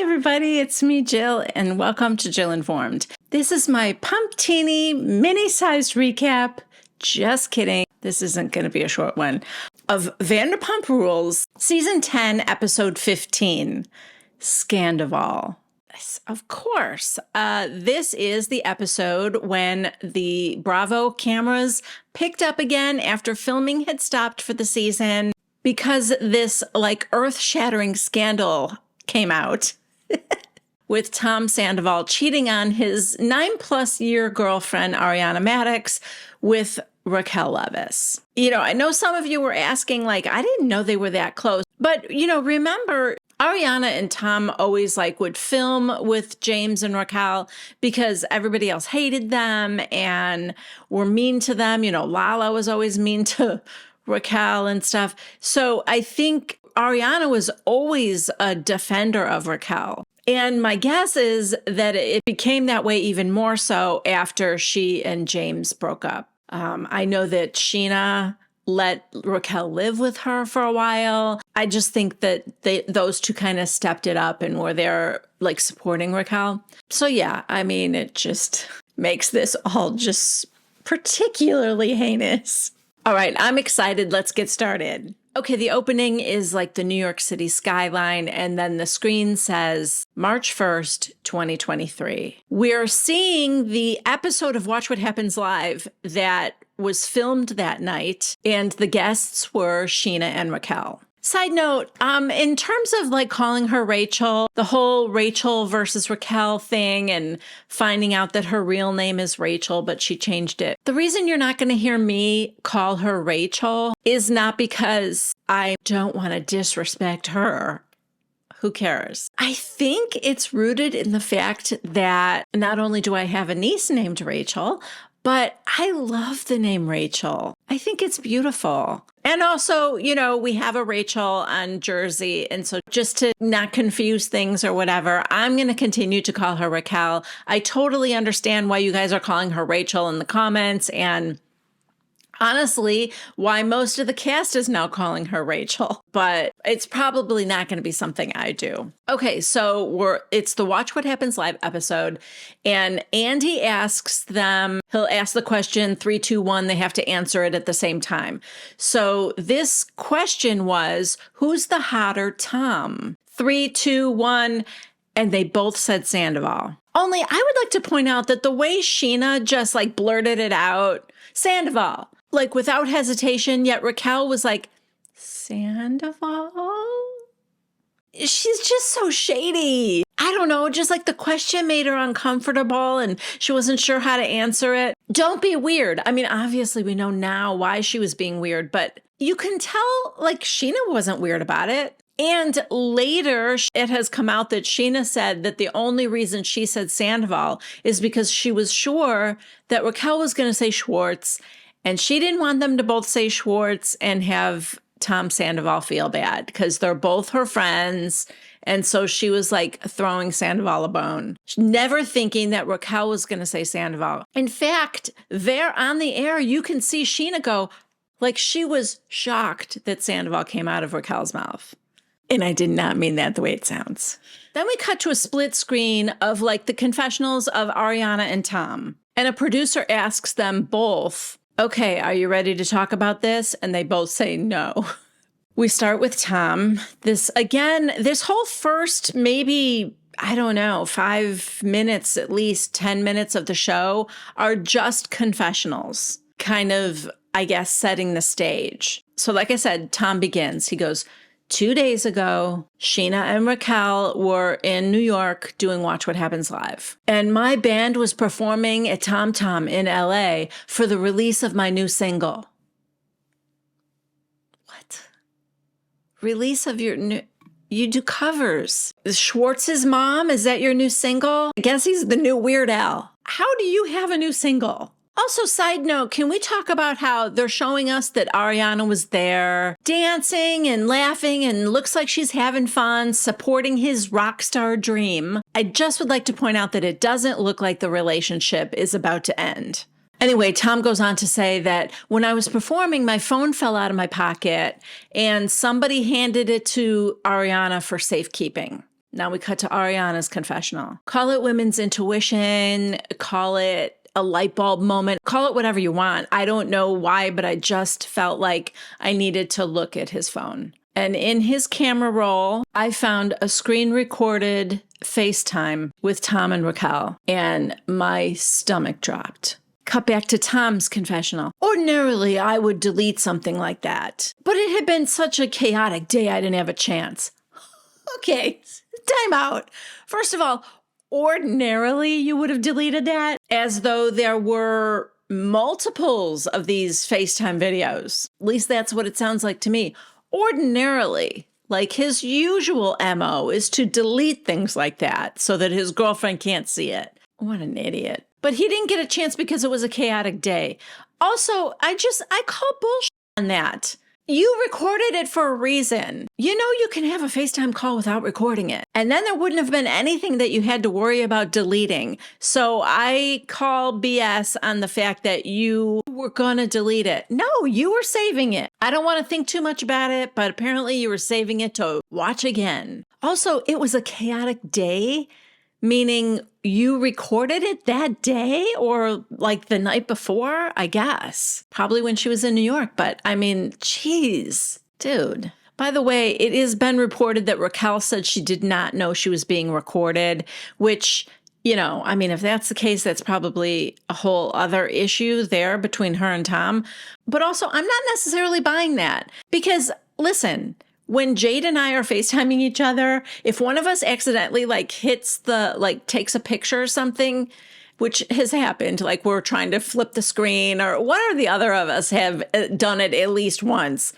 everybody, it's me, Jill, and welcome to Jill Informed. This is my pumptini mini-sized recap. Just kidding. This isn't going to be a short one. Of Vanderpump Rules, Season 10, Episode 15, Scandoval. Yes, of course. This is the episode when the Bravo cameras picked up again after filming had stopped for the season because this, earth-shattering scandal came out. With Tom Sandoval cheating on his 9-plus-year girlfriend, Ariana Madix, with Raquel Leviss. I know some of you were asking, I didn't know they were that close. But, remember, Ariana and Tom always, would film with James and Raquel because everybody else hated them and were mean to them. Lala was always mean to Raquel and stuff. So I think Ariana was always a defender of Raquel. And my guess is that it became that way even more so after she and James broke up. I know that Scheana let Raquel live with her for a while. I just think that those two kind of stepped it up and were there, supporting Raquel. So yeah, it just makes this all just particularly heinous. All right, I'm excited. Let's get started. Okay, the opening is the New York City skyline, and then the screen says March 1st, 2023. We're seeing the episode of Watch What Happens Live that was filmed that night, and the guests were Scheana and Raquel. Side note, in terms of calling her Rachel, the whole Rachel versus Raquel thing and finding out that her real name is Rachel, but she changed it. The reason you're not going to hear me call her Rachel is not because I don't want to disrespect her. Who cares? I think it's rooted in the fact that not only do I have a niece named Rachel, but I love the name Rachel. I think it's beautiful. And also, we have a Rachel on Jersey. And so just to not confuse things or whatever, I'm going to continue to call her Raquel. I totally understand why you guys are calling her Rachel in the comments. And honestly, why most of the cast is now calling her Rachel, but it's probably not going to be something I do. Okay, so it's the Watch What Happens Live episode, and Andy asks them, he'll ask the question 3, 2, 1, they have to answer it at the same time. So this question was, who's the hotter Tom? 3, 2, 1, and they both said Sandoval. Only I would like to point out that the way Scheana just blurted it out, Sandoval. Without hesitation, yet Raquel was Sandoval? She's just so shady. I don't know, just the question made her uncomfortable and she wasn't sure how to answer it. Don't be weird. Obviously we know now why she was being weird, but you can tell, Scheana wasn't weird about it. And later, it has come out that Scheana said that the only reason she said Sandoval is because she was sure that Raquel was going to say Schwartz, and she didn't want them to both say Schwartz and have Tom Sandoval feel bad because they're both her friends. And so she was throwing Sandoval a bone, never thinking that Raquel was going to say Sandoval. In fact, there on the air, you can see Scheana go, she was shocked that Sandoval came out of Raquel's mouth. And I did not mean that the way it sounds. Then we cut to a split screen of the confessionals of Ariana and Tom. And a producer asks them both, okay, are you ready to talk about this? And they both say no. We start with Tom. This whole first maybe, 5 minutes, at least 10 minutes of the show are just confessionals, kind of, setting the stage. So like I said, Tom begins. He goes, 2 days ago, Scheana and Raquel were in New York doing Watch What Happens Live. And my band was performing at Tom Tom in LA for the release of my new single. What? Release of your new... You do covers. Schwartz's mom, is that your new single? I guess he's the new Weird Al. How do you have a new single? Also, side note, can we talk about how they're showing us that Ariana was there dancing and laughing and looks like she's having fun, supporting his rock star dream? I just would like to point out that it doesn't look like the relationship is about to end. Anyway, Tom goes on to say that when I was performing, my phone fell out of my pocket and somebody handed it to Ariana for safekeeping. Now we cut to Ariana's confessional. Call it women's intuition, call it a light bulb moment, call it whatever you want. I don't know why, but I just felt like I needed to look at his phone. And in his camera roll, I found a screen recorded FaceTime with Tom and Raquel, and my stomach dropped. Cut back to Tom's confessional. Ordinarily, I would delete something like that, but it had been such a chaotic day, I didn't have a chance. Okay, time out. First of all, ordinarily, you would have deleted that as though there were multiples of these FaceTime videos. At least that's what it sounds like to me. Ordinarily, like his usual MO is to delete things like that so that his girlfriend can't see it. What an idiot. But he didn't get a chance because it was a chaotic day. Also, I call bullshit on that. You recorded it for a reason. You know you can have a FaceTime call without recording it. And then there wouldn't have been anything that you had to worry about deleting. So I call BS on the fact that you were going to delete it. No, you were saving it. I don't want to think too much about it, but apparently you were saving it to watch again. Also, it was a chaotic day, meaning you recorded it that day or like the night before, I guess. Probably when she was in New York. But I mean, geez, dude. By the way, it has been reported that Raquel said she did not know she was being recorded, which, you know, I mean, if that's the case, that's probably a whole other issue there between her and Tom. But also, I'm not necessarily buying that because, listen, when Jade and I are FaceTiming each other, if one of us accidentally takes a picture or something, which has happened, like we're trying to flip the screen or one or the other of us have done it at least once,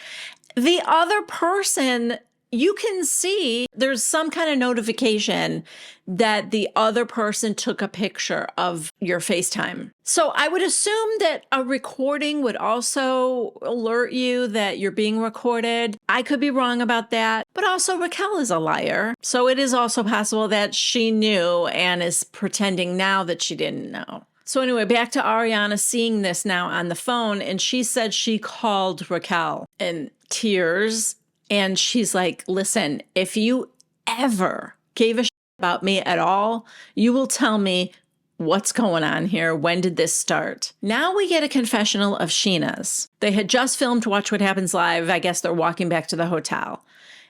the other person, you can see there's some kind of notification that the other person took a picture of your FaceTime. So I would assume that a recording would also alert you that you're being recorded. I could be wrong about that, but also Raquel is a liar. So it is also possible that she knew and is pretending now that she didn't know. So anyway, back to Ariana seeing this now on the phone, and she said she called Raquel in tears. And she's like, listen, if you ever gave a shit about me at all, you will tell me what's going on here. When did this start? Now we get a confessional of Scheana's. They had just filmed Watch What Happens Live. I guess they're walking back to the hotel.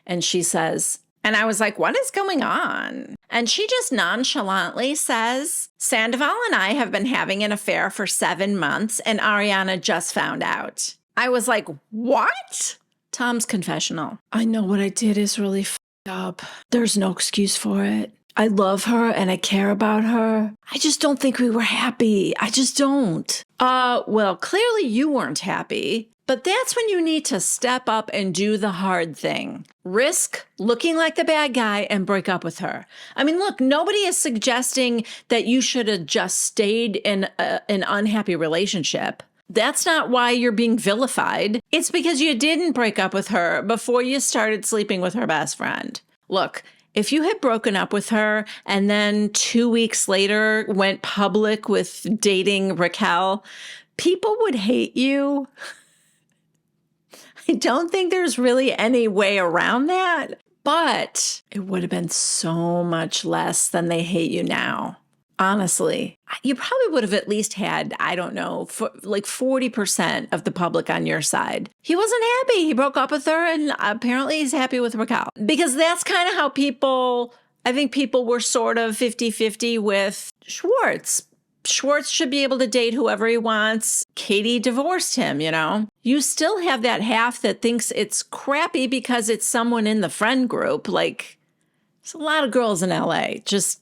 And she says, and I was like, what is going on? And she just nonchalantly says, Sandoval and I have been having an affair for 7 months, and Ariana just found out. I was like, what? Tom's confessional. I know what I did is really f***ed up. There's no excuse for it. I love her and I care about her. I just don't think we were happy. I just don't. Well, clearly you weren't happy, but that's when you need to step up and do the hard thing. Risk looking like the bad guy and break up with her. I mean, look, nobody is suggesting that you should have just stayed in an unhappy relationship. That's not why you're being vilified. It's because you didn't break up with her before you started sleeping with her best friend. Look, if you had broken up with her and then 2 weeks later went public with dating Raquel, people would hate you. I don't think there's really any way around that, but it would have been so much less than they hate you now. Honestly, you probably would have at least had, I don't know, like 40% of the public on your side. He wasn't happy. He broke up with her, and apparently he's happy with Raquel. Because that's kind of how I think people were sort of 50-50 with Schwartz. Schwartz should be able to date whoever he wants. Katie divorced him, you know. You still have that half that thinks it's crappy because it's someone in the friend group. Like, there's a lot of girls in LA. Just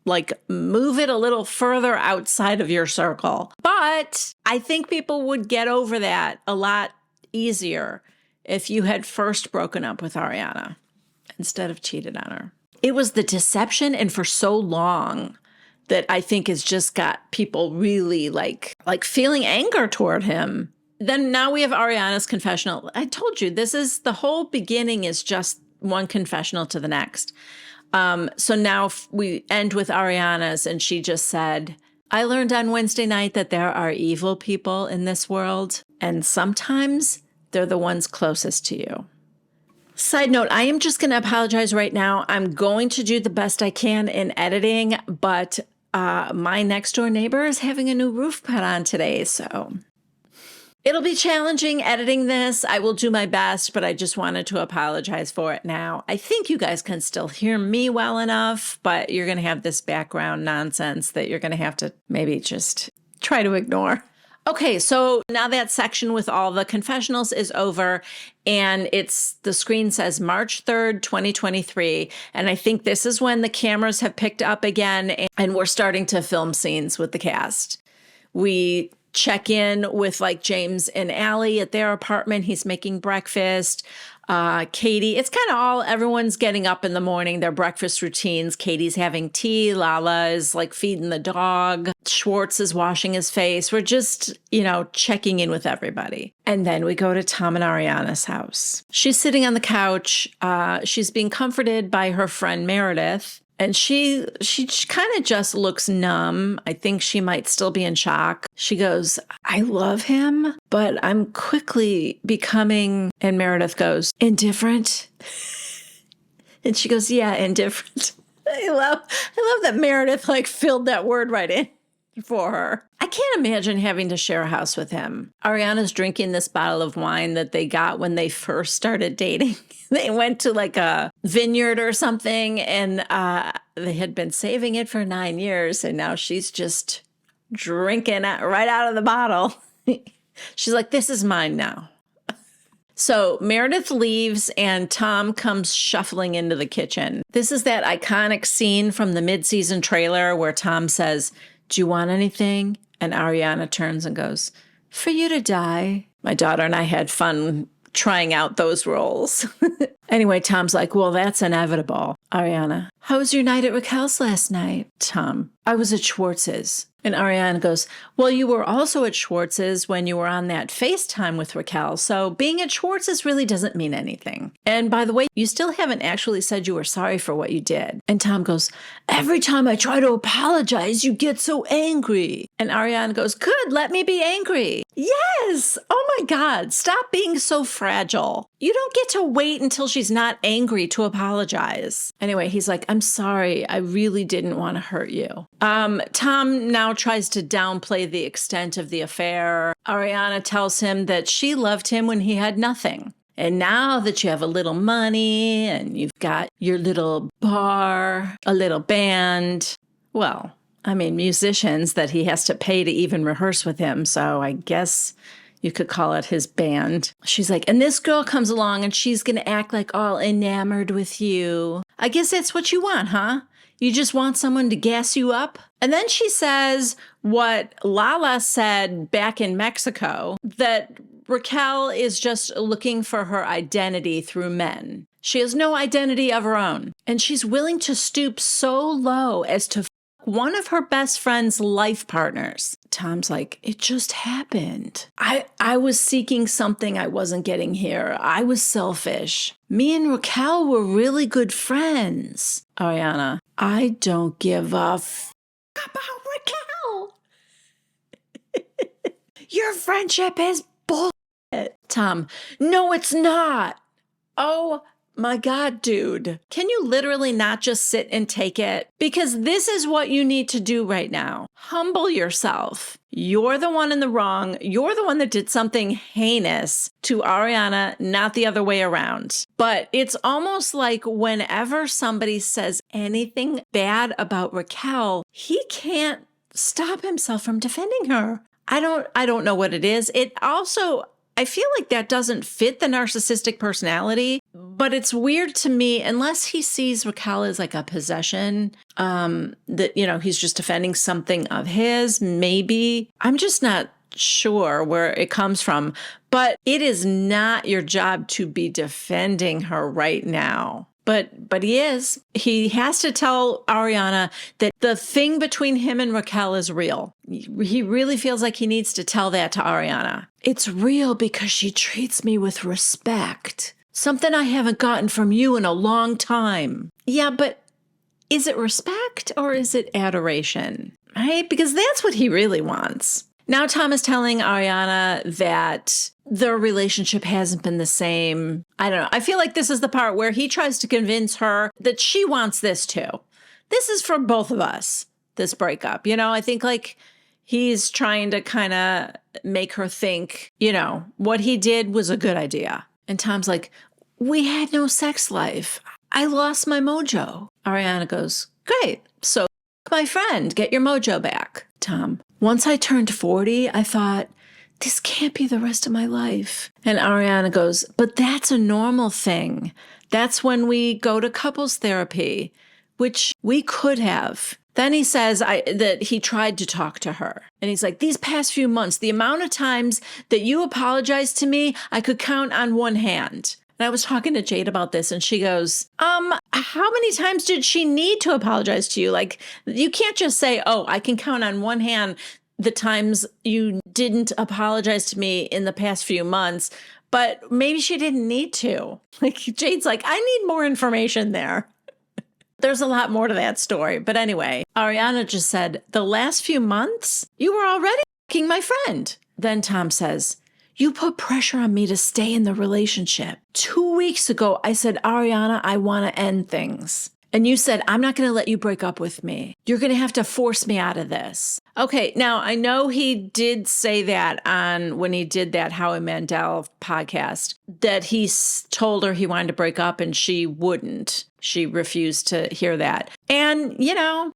like move it a little further outside of your circle. But I think people would get over that a lot easier if you had first broken up with Ariana instead of cheated on her. It was the deception and for so long that I think has just got people really like feeling anger toward him. Then now we have Ariana's confessional. I told you, the whole beginning is just one confessional to the next. So now we end with Ariana's, and she just said, I learned on Wednesday night that there are evil people in this world, and sometimes they're the ones closest to you. Side note, I am just going to apologize right now. I'm going to do the best I can in editing, but my next door neighbor is having a new roof put on today, so it'll be challenging editing this. I will do my best, but I just wanted to apologize for it now. I think you guys can still hear me well enough, but you're going to have this background nonsense that you're going to have to maybe just try to ignore. Okay, so now that section with all the confessionals is over, and the screen says March 3rd, 2023. And I think this is when the cameras have picked up again, and we're starting to film scenes with the cast. We check in with like James and Allie at their apartment. He's making breakfast. Katie, it's kind of everyone's getting up in the morning, their breakfast routines. Katie's having tea. Lala is like feeding the dog. Schwartz is washing his face. We're just, checking in with everybody. And then we go to Tom and Ariana's house. She's sitting on the couch. She's being comforted by her friend Meredith. And she kind of just looks numb. I think she might still be in shock. She goes, I love him, but I'm quickly becoming, and Meredith goes, indifferent. And she goes, yeah, indifferent. I love that Meredith filled that word right in for her. I can't imagine having to share a house with him. Ariana's drinking this bottle of wine that they got when they first started dating. They went to a vineyard or something, and they had been saving it for 9 years, and now she's just drinking it right out of the bottle. She's like, this is mine now. So Meredith leaves, and Tom comes shuffling into the kitchen. This is that iconic scene from the mid-season trailer where Tom says, do you want anything? And Ariana turns and goes, for you to die. My daughter and I had fun trying out those roles. Anyway, Tom's like, well, that's inevitable. Ariana, how was your night at Raquel's last night? Tom, I was at Schwartz's. And Ariana goes, well, you were also at Schwartz's when you were on that FaceTime with Raquel, so being at Schwartz's really doesn't mean anything. And by the way, you still haven't actually said you were sorry for what you did. And Tom goes, every time I try to apologize, you get so angry. And Ariana goes, good, let me be angry. Yes! Oh my God, stop being so fragile. You don't get to wait until she's not angry to apologize. Anyway, he's like, I'm sorry, I really didn't want to hurt you. Tom now tries to downplay the extent of the affair. Ariana tells him that she loved him when he had nothing. And now that you have a little money and you've got your little bar, a little band, well, musicians that he has to pay to even rehearse with him. So I guess you could call it his band. She's like, and this girl comes along and she's going to act like all enamored with you. I guess that's what you want, huh? You just want someone to gas you up? And then she says what Lala said back in Mexico, that Raquel is just looking for her identity through men. She has no identity of her own. And she's willing to stoop so low as to one of her best friend's life partners. Tom's like, it just happened. I was seeking something I wasn't getting here. I was selfish. Me and Raquel were really good friends. Ariana, I don't give a about Raquel. Your friendship is bullshit. Tom, no, it's not. Oh my God, dude. Can you literally not just sit and take it? Because this is what you need to do right now. Humble yourself. You're the one in the wrong. You're the one that did something heinous to Ariana, not the other way around. But it's almost like whenever somebody says anything bad about Raquel, he can't stop himself from defending her. I don't know what it is. I feel like that doesn't fit the narcissistic personality, but it's weird to me, unless he sees Raquel as like a possession, that, he's just defending something of his, maybe. I'm just not sure where it comes from, but it is not your job to be defending her right now. But he is. He has to tell Ariana that the thing between him and Raquel is real. He really feels like he needs to tell that to Ariana. It's real because she treats me with respect. Something I haven't gotten from you in a long time. Yeah, but is it respect or is it adoration? Right? Because that's what he really wants. Now Tom is telling Ariana that their relationship hasn't been the same. I don't know. I feel like this is the part where he tries to convince her that she wants this too. This is for both of us, this breakup. I think like he's trying to kind of make her think, what he did was a good idea. And Tom's like, we had no sex life. I lost my mojo. Ariana goes, great. So my friend, get your mojo back. Tom, once I turned 40, I thought, this can't be the rest of my life. And Ariana goes, but that's a normal thing. That's when we go to couples therapy, which we could have. Then he says that he tried to talk to her. And he's like, these past few months, the amount of times that you apologized to me, I could count on one hand. And I was talking to Jade about this, and she goes, how many times did she need to apologize to you? Like, you can't just say, oh, I can count on one hand the times you didn't apologize to me in the past few months, but maybe she didn't need to. Like, Jade's like, I need more information there. There's a lot more to that story. But anyway, Ariana just said, the last few months, you were already f***ing my friend. Then Tom says, you put pressure on me to stay in the relationship. 2 weeks ago, I said, Ariana, I want to end things. And you said, I'm not going to let you break up with me. You're going to have to force me out of this. Okay, now I know he did say that when he did that Howie Mandel podcast, that he told her he wanted to break up and she wouldn't. She refused to hear that. And,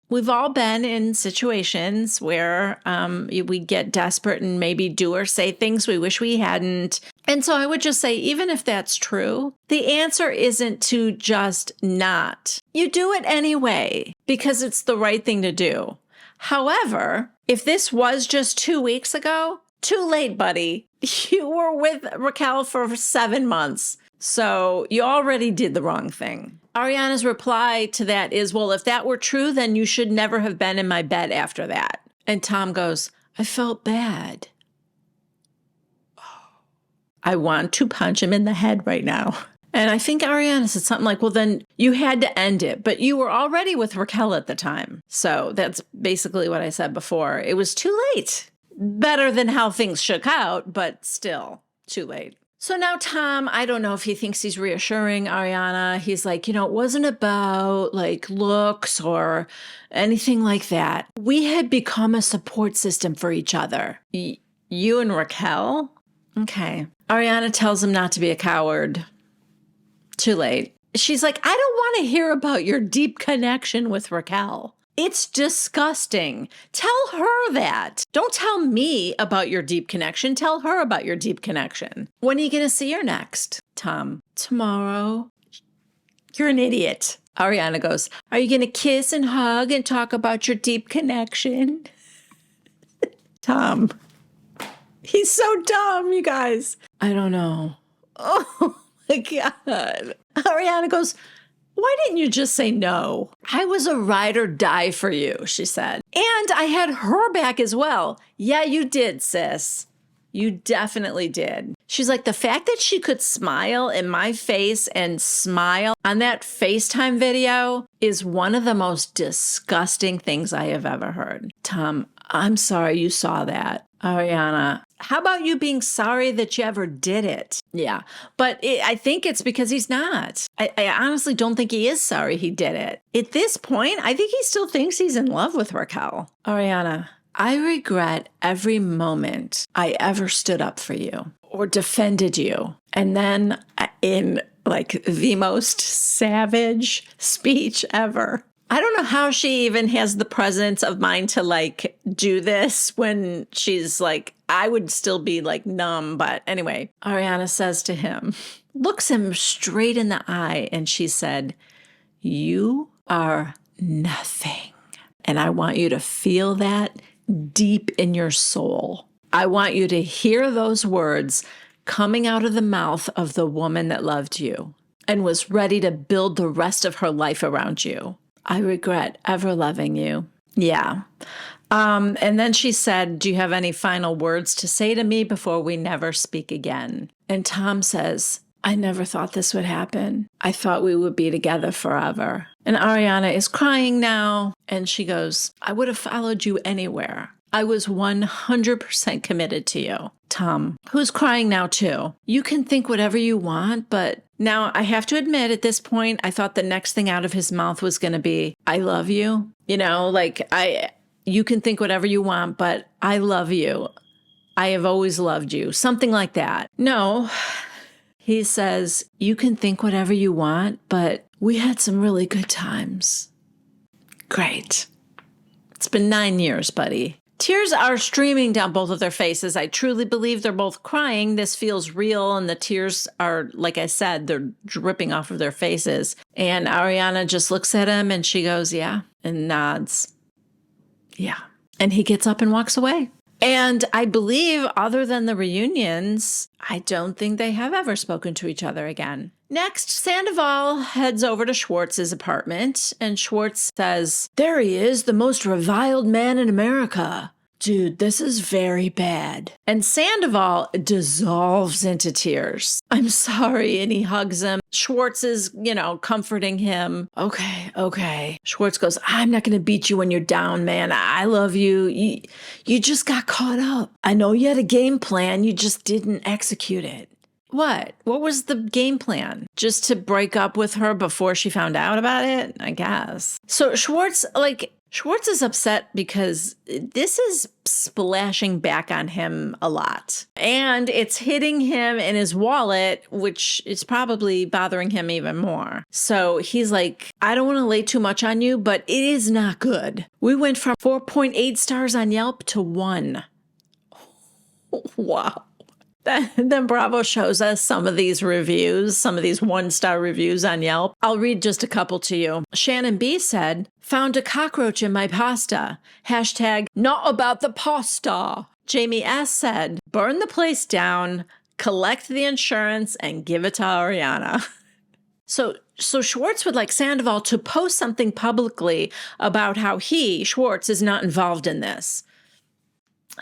we've all been in situations where we get desperate and maybe do or say things we wish we hadn't. And so I would just say, even if that's true, the answer isn't to just not. You do it anyway because it's the right thing to do. However, if this was just 2 weeks ago, too late, buddy. You were with Raquel for 7 months. So you already did the wrong thing. Ariana's reply to that is, well, if that were true, then you should never have been in my bed after that. And Tom goes, I felt bad. I want to punch him in the head right now. And I think Ariana said something like, well, then you had to end it, but you were already with Raquel at the time. So that's basically what I said before. It was too late. Better than how things shook out, but still too late. So now Tom, I don't know if he thinks he's reassuring Ariana. He's like, it wasn't about like looks or anything like that. We had become a support system for each other. You and Raquel? Okay. Ariana tells him not to be a coward. Too late. She's like, I don't want to hear about your deep connection with Raquel. It's disgusting. Tell her that. Don't tell me about your deep connection. Tell her about your deep connection. When are you going to see her next, Tom? Tomorrow. You're an idiot. Ariana goes, are you going to kiss and hug and talk about your deep connection? Tom. He's so dumb, you guys. I don't know. Oh my God. Ariana goes, why didn't you just say no? I was a ride or die for you, she said. And I had her back as well. Yeah, you did, sis. You definitely did. She's like, the fact that she could smile in my face and smile on that FaceTime video is one of the most disgusting things I have ever heard. Tom, I'm sorry you saw that. Ariana, how about you being sorry that you ever did it? Yeah, but I think it's because he's not. I honestly don't think he is sorry he did it. At this point, I think he still thinks he's in love with Raquel. Ariana, I regret every moment I ever stood up for you or defended you. And then in like the most savage speech ever. I don't know how she even has the presence of mind to like do this when she's like, I would still be like numb. But anyway, Ariana says to him, looks him straight in the eye. And she said, you are nothing. And I want you to feel that deep in your soul. I want you to hear those words coming out of the mouth of the woman that loved you and was ready to build the rest of her life around you. I regret ever loving you. Yeah. And then she said, do you have any final words to say to me before we never speak again? And Tom says, I never thought this would happen. I thought we would be together forever. And Ariana is crying now. And she goes, I would have followed you anywhere. I was 100% committed to you. Tom, who's crying now too. You can think whatever you want, but now I have to admit at this point, I thought the next thing out of his mouth was going to be, I love you. You know, like you can think whatever you want, but I love you. I have always loved you. Something like that. No, he says, you can think whatever you want, but we had some really good times. Great. It's been 9 years, buddy. Tears are streaming down both of their faces. I truly believe they're both crying. This feels real, and the tears are, like I said, they're dripping off of their faces. And Ariana just looks at him and she goes, yeah, and nods. Yeah. And he gets up and walks away. And I believe, other than the reunions, I don't think they have ever spoken to each other again. Next, Sandoval heads over to Schwartz's apartment, and Schwartz says, there he is, the most reviled man in America. Dude, this is very bad. And Sandoval dissolves into tears. I'm sorry, and he hugs him. Schwartz is, comforting him. Okay. Schwartz goes, I'm not going to beat you when you're down, man. I love you. You just got caught up. I know you had a game plan. You just didn't execute it. What? What was the game plan? Just to break up with her before she found out about it? I guess. So Schwartz is upset because this is splashing back on him a lot. And it's hitting him in his wallet, which is probably bothering him even more. So he's like, I don't want to lay too much on you, but it is not good. We went from 4.8 stars on Yelp to 1. Wow. Then Bravo shows us some of these reviews, some of these 1-star reviews on Yelp. I'll read just a couple to you. Shannon B said, found a cockroach in my pasta. Hashtag not about the pasta. Jamie S said, burn the place down, collect the insurance, and give it to Ariana. So Schwartz would like Sandoval to post something publicly about how he, Schwartz, is not involved in this.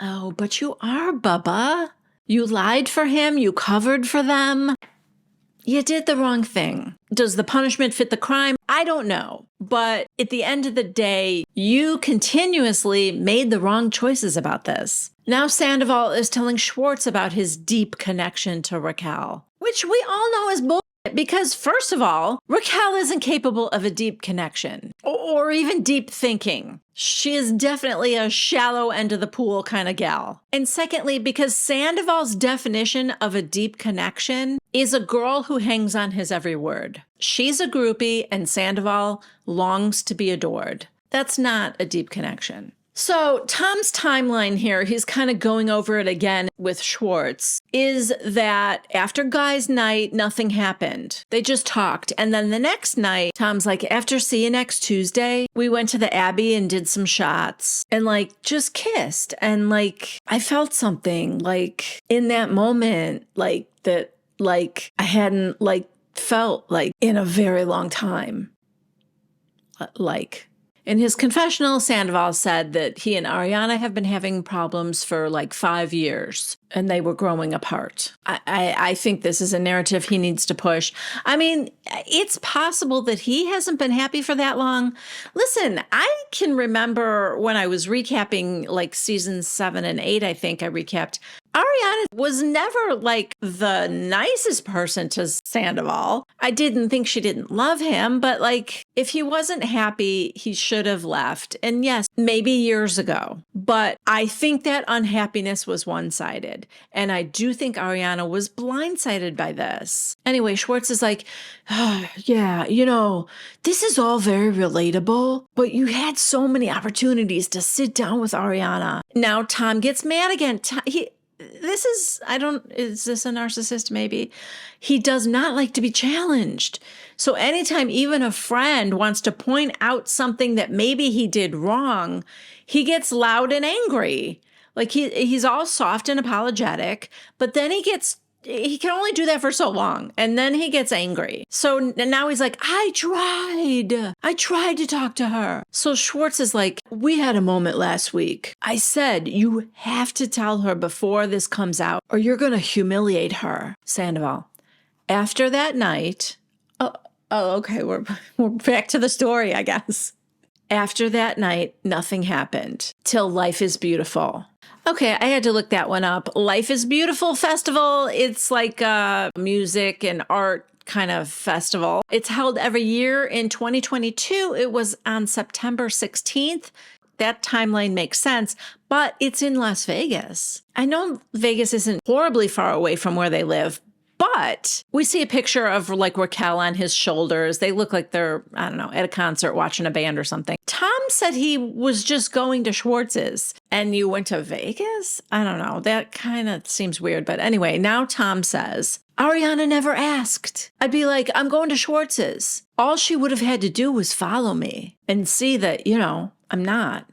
Oh, but you are, Bubba. You lied for him. You covered for them. You did the wrong thing. Does the punishment fit the crime? I don't know. But at the end of the day, you continuously made the wrong choices about this. Now Sandoval is telling Schwartz about his deep connection to Raquel, which we all know is bullshit. Because first of all, Raquel isn't capable of a deep connection or even deep thinking. She is definitely a shallow end of the pool kind of gal. And secondly, because Sandoval's definition of a deep connection is a girl who hangs on his every word. She's a groupie and Sandoval longs to be adored. That's not a deep connection. So Tom's timeline here, he's kind of going over it again with Schwartz, is that after guys' night, nothing happened. They just talked. And then the next night, Tom's like, after see you next Tuesday, we went to the Abbey and did some shots and just kissed. And I felt something in that moment, that I hadn't felt in a very long time. In his confessional, Sandoval said that he and Ariana have been having problems for 5 years and they were growing apart. I think this is a narrative he needs to push. I mean, it's possible that he hasn't been happy for that long. Listen, I can remember when I was recapping seasons 7 and 8, I think I recapped. Ariana was never the nicest person to Sandoval. I didn't think she didn't love him, but if he wasn't happy, he should have left. And yes, maybe years ago, but I think that unhappiness was one-sided. And I do think Ariana was blindsided by this. Anyway, Schwartz is yeah, this is all very relatable, but you had so many opportunities to sit down with Ariana. Now Tom gets mad again. Is this a narcissist? Maybe. He does not like to be challenged. So anytime even a friend wants to point out something that maybe he did wrong, he gets loud and angry. He's all soft and apologetic, but then he can only do that for so long. And then he gets angry. So now he's I tried to talk to her. So Schwartz is we had a moment last week. I said, you have to tell her before this comes out or you're going to humiliate her. Sandoval. After that night, okay, we're back to the story, I guess. After that night, nothing happened till Life is Beautiful. Okay, I had to look that one up. Life is Beautiful Festival. It's like a music and art kind of festival. It's held every year. In 2022, it was on September 16th. That timeline makes sense, but it's in Las Vegas. I know Vegas isn't horribly far away from where they live, but we see a picture of like Raquel on his shoulders. They look like they're, I don't know, at a concert watching a band or something. Tom said he was just going to Schwartz's. And you went to Vegas? I don't know. That kind of seems weird. But anyway, now Tom says, Ariana never asked. I'd be like, I'm going to Schwartz's. All she would have had to do was follow me and see that, I'm not.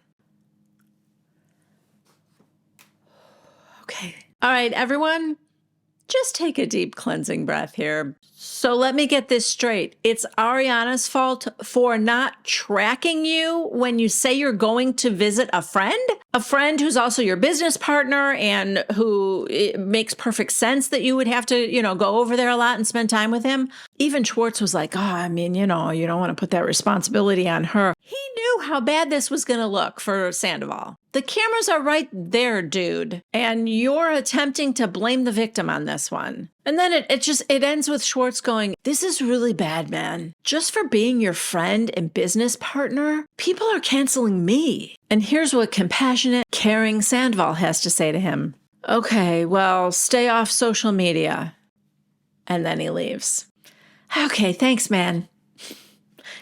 Okay. All right, everyone. Just take a deep cleansing breath here. So let me get this straight. It's Ariana's fault for not tracking you when you say you're going to visit a friend who's also your business partner and who it makes perfect sense that you would have to, go over there a lot and spend time with him. Even Schwartz was like, you don't want to put that responsibility on her. He knew how bad this was going to look for Sandoval. The cameras are right there, dude. And you're attempting to blame the victim on this one. And then it ends with Schwartz going, this is really bad, man. Just for being your friend and business partner, people are canceling me. And here's what compassionate, caring Sandoval has to say to him. Okay, well, stay off social media. And then he leaves. Okay, thanks, man.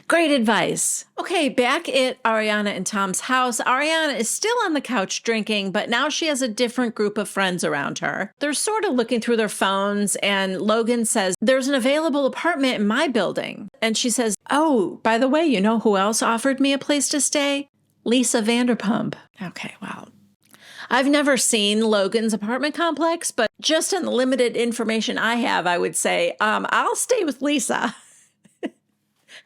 Great advice. Okay, back at Ariana and Tom's house, Ariana is still on the couch drinking, but now she has a different group of friends around her. They're sort of looking through their phones, and Logan says, there's an available apartment in my building. And she says, oh, by the way, you know who else offered me a place to stay? Lisa Vanderpump. Okay, well, I've never seen Logan's apartment complex, but just on the limited information I have, I would say, I'll stay with Lisa.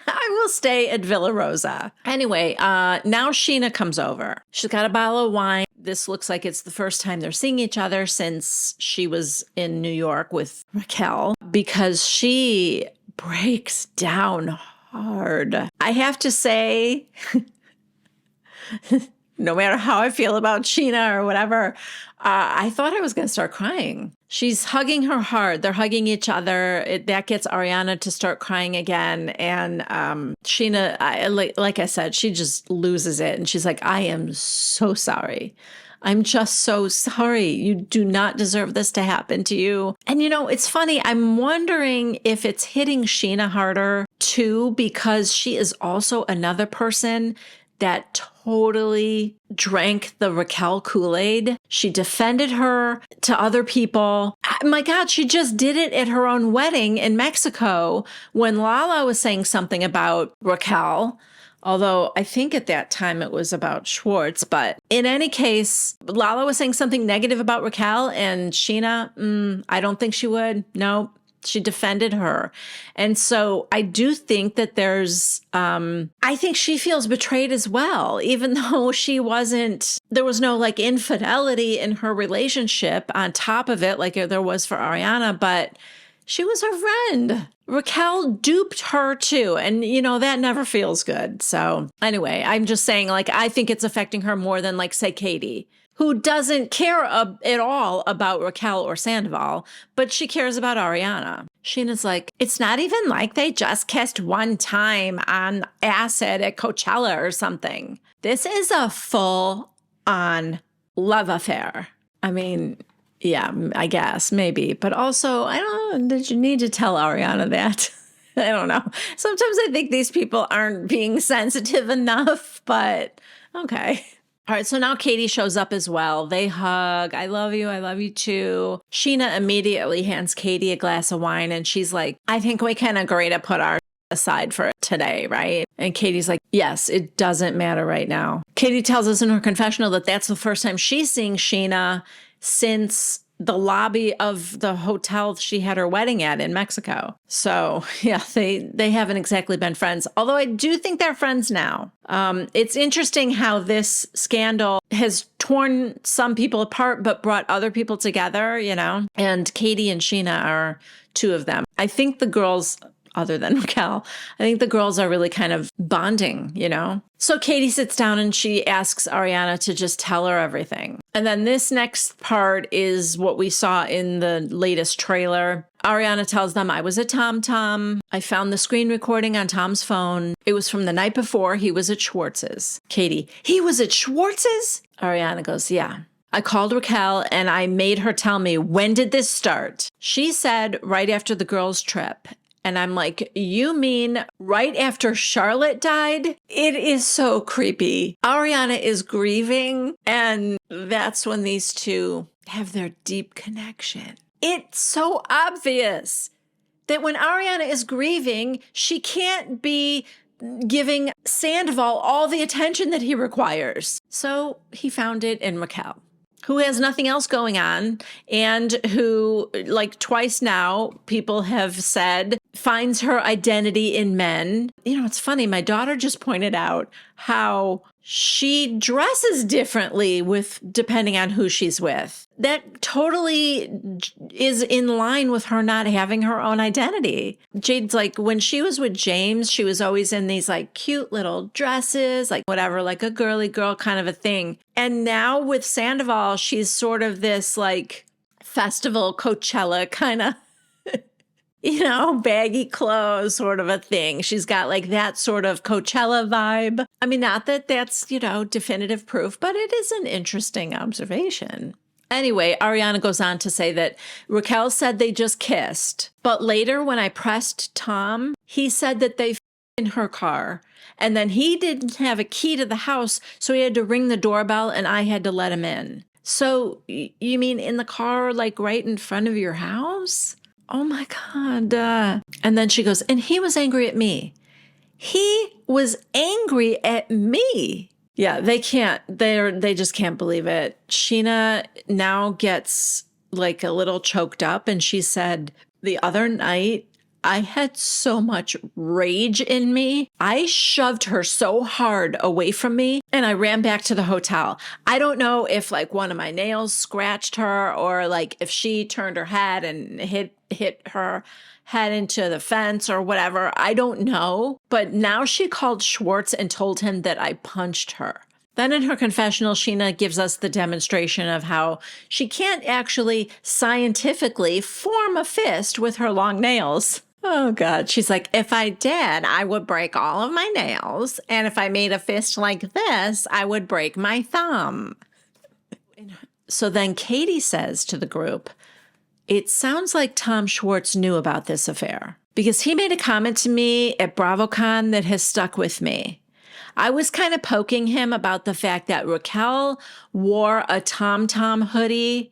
I will stay at Villa Rosa. Anyway, now Scheana comes over. She's got a bottle of wine. This looks like it's the first time they're seeing each other since she was in New York with Raquel, because she breaks down hard. I have to say, no matter how I feel about Scheana or whatever, I thought I was going to start crying. She's hugging her hard. They're hugging each other. That gets Ariana to start crying again. And Scheana, like I said, she just loses it. And she's like, I am so sorry. I'm just so sorry. You do not deserve this to happen to you. And it's funny. I'm wondering if it's hitting Scheana harder too, because she is also another person that totally drank the Raquel Kool-Aid. She defended her to other people. My God, she just did it at her own wedding in Mexico when Lala was saying something about Raquel. Although I think at that time it was about Schwartz. But in any case, Lala was saying something negative about Raquel, and Scheana, I don't think she would. No. She defended her. And so I do think that I think she feels betrayed as well, even though there was no like infidelity in her relationship on top of it, like there was for Ariana, but she was her friend. Raquel duped her too. And that never feels good. So anyway, I'm just saying, like, I think it's affecting her more than like, say, Katie, who doesn't care at all about Raquel or Sandoval, but she cares about Ariana. Scheana's like, it's not even like they just kissed one time on acid at Coachella or something. This is a full-on love affair. I mean, yeah, I guess, maybe. But also, I don't know, did you need to tell Ariana that? I don't know. Sometimes I think these people aren't being sensitive enough, but okay. All right, so now Katie shows up as well. They hug. I love you too. Scheana immediately hands Katie a glass of wine, and she's like, I think we can agree to put our aside for today, right? And Katie's like, yes, it doesn't matter right now. Katie tells us in her confessional that that's the first time she's seeing Scheana since the lobby of the hotel she had her wedding at in Mexico. So yeah, they haven't exactly been friends, although I do think they're friends now. It's interesting how this scandal has torn some people apart, but brought other people together, and Katie and Scheana are two of them. I think the girls other than Raquel. I think the girls are really kind of bonding, you know? So Katie sits down and she asks Ariana to just tell her everything. And then this next part is what we saw in the latest trailer. Ariana tells them, I was at Tom. I found the screen recording on Tom's phone. It was from the night before. He was at Schwartz's. Katie, he was at Schwartz's? Ariana goes, yeah. I called Raquel and I made her tell me, when did this start? She said right after the girls' trip. And I'm like, you mean right after Charlotte died? It is so creepy. Ariana is grieving, and that's when these two have their deep connection. It's so obvious that when Ariana is grieving, she can't be giving Sandoval all the attention that he requires. So he found it in Raquel, who has nothing else going on and who, like twice now, people have said, finds her identity in men. You know, it's funny. My daughter just pointed out how she dresses differently depending on who she's with. That totally is in line with her not having her own identity. Jade's like, when she was with James, she was always in these like cute little dresses, like whatever, like a girly girl kind of a thing. And now with Sandoval, she's sort of this like festival Coachella kind of, you know, baggy clothes sort of a thing. She's got like that sort of Coachella vibe. I mean, not that that's, you know, definitive proof, but it is an interesting observation. Anyway, Ariana goes on to say that Raquel said they just kissed. But later when I pressed Tom, he said that they in her car. And then he didn't have a key to the house, so he had to ring the doorbell and I had to let him in. So you mean in the car, like right in front of your house? Oh my God. And then she goes, and he was angry at me. He was angry at me. Yeah, they just can't believe it. Scheana now gets like a little choked up and she said, the other night, I had so much rage in me. I shoved her so hard away from me and I ran back to the hotel. I don't know if like one of my nails scratched her or like if she turned her head and hit her head into the fence or whatever. I don't know. But now she called Schwartz and told him that I punched her. Then in her confessional, Scheana gives us the demonstration of how she can't actually scientifically form a fist with her long nails. Oh, God. She's like, if I did, I would break all of my nails. And if I made a fist like this, I would break my thumb. So then Katie says to the group, it sounds like Tom Schwartz knew about this affair because he made a comment to me at BravoCon that has stuck with me. I was kind of poking him about the fact that Raquel wore a Tom hoodie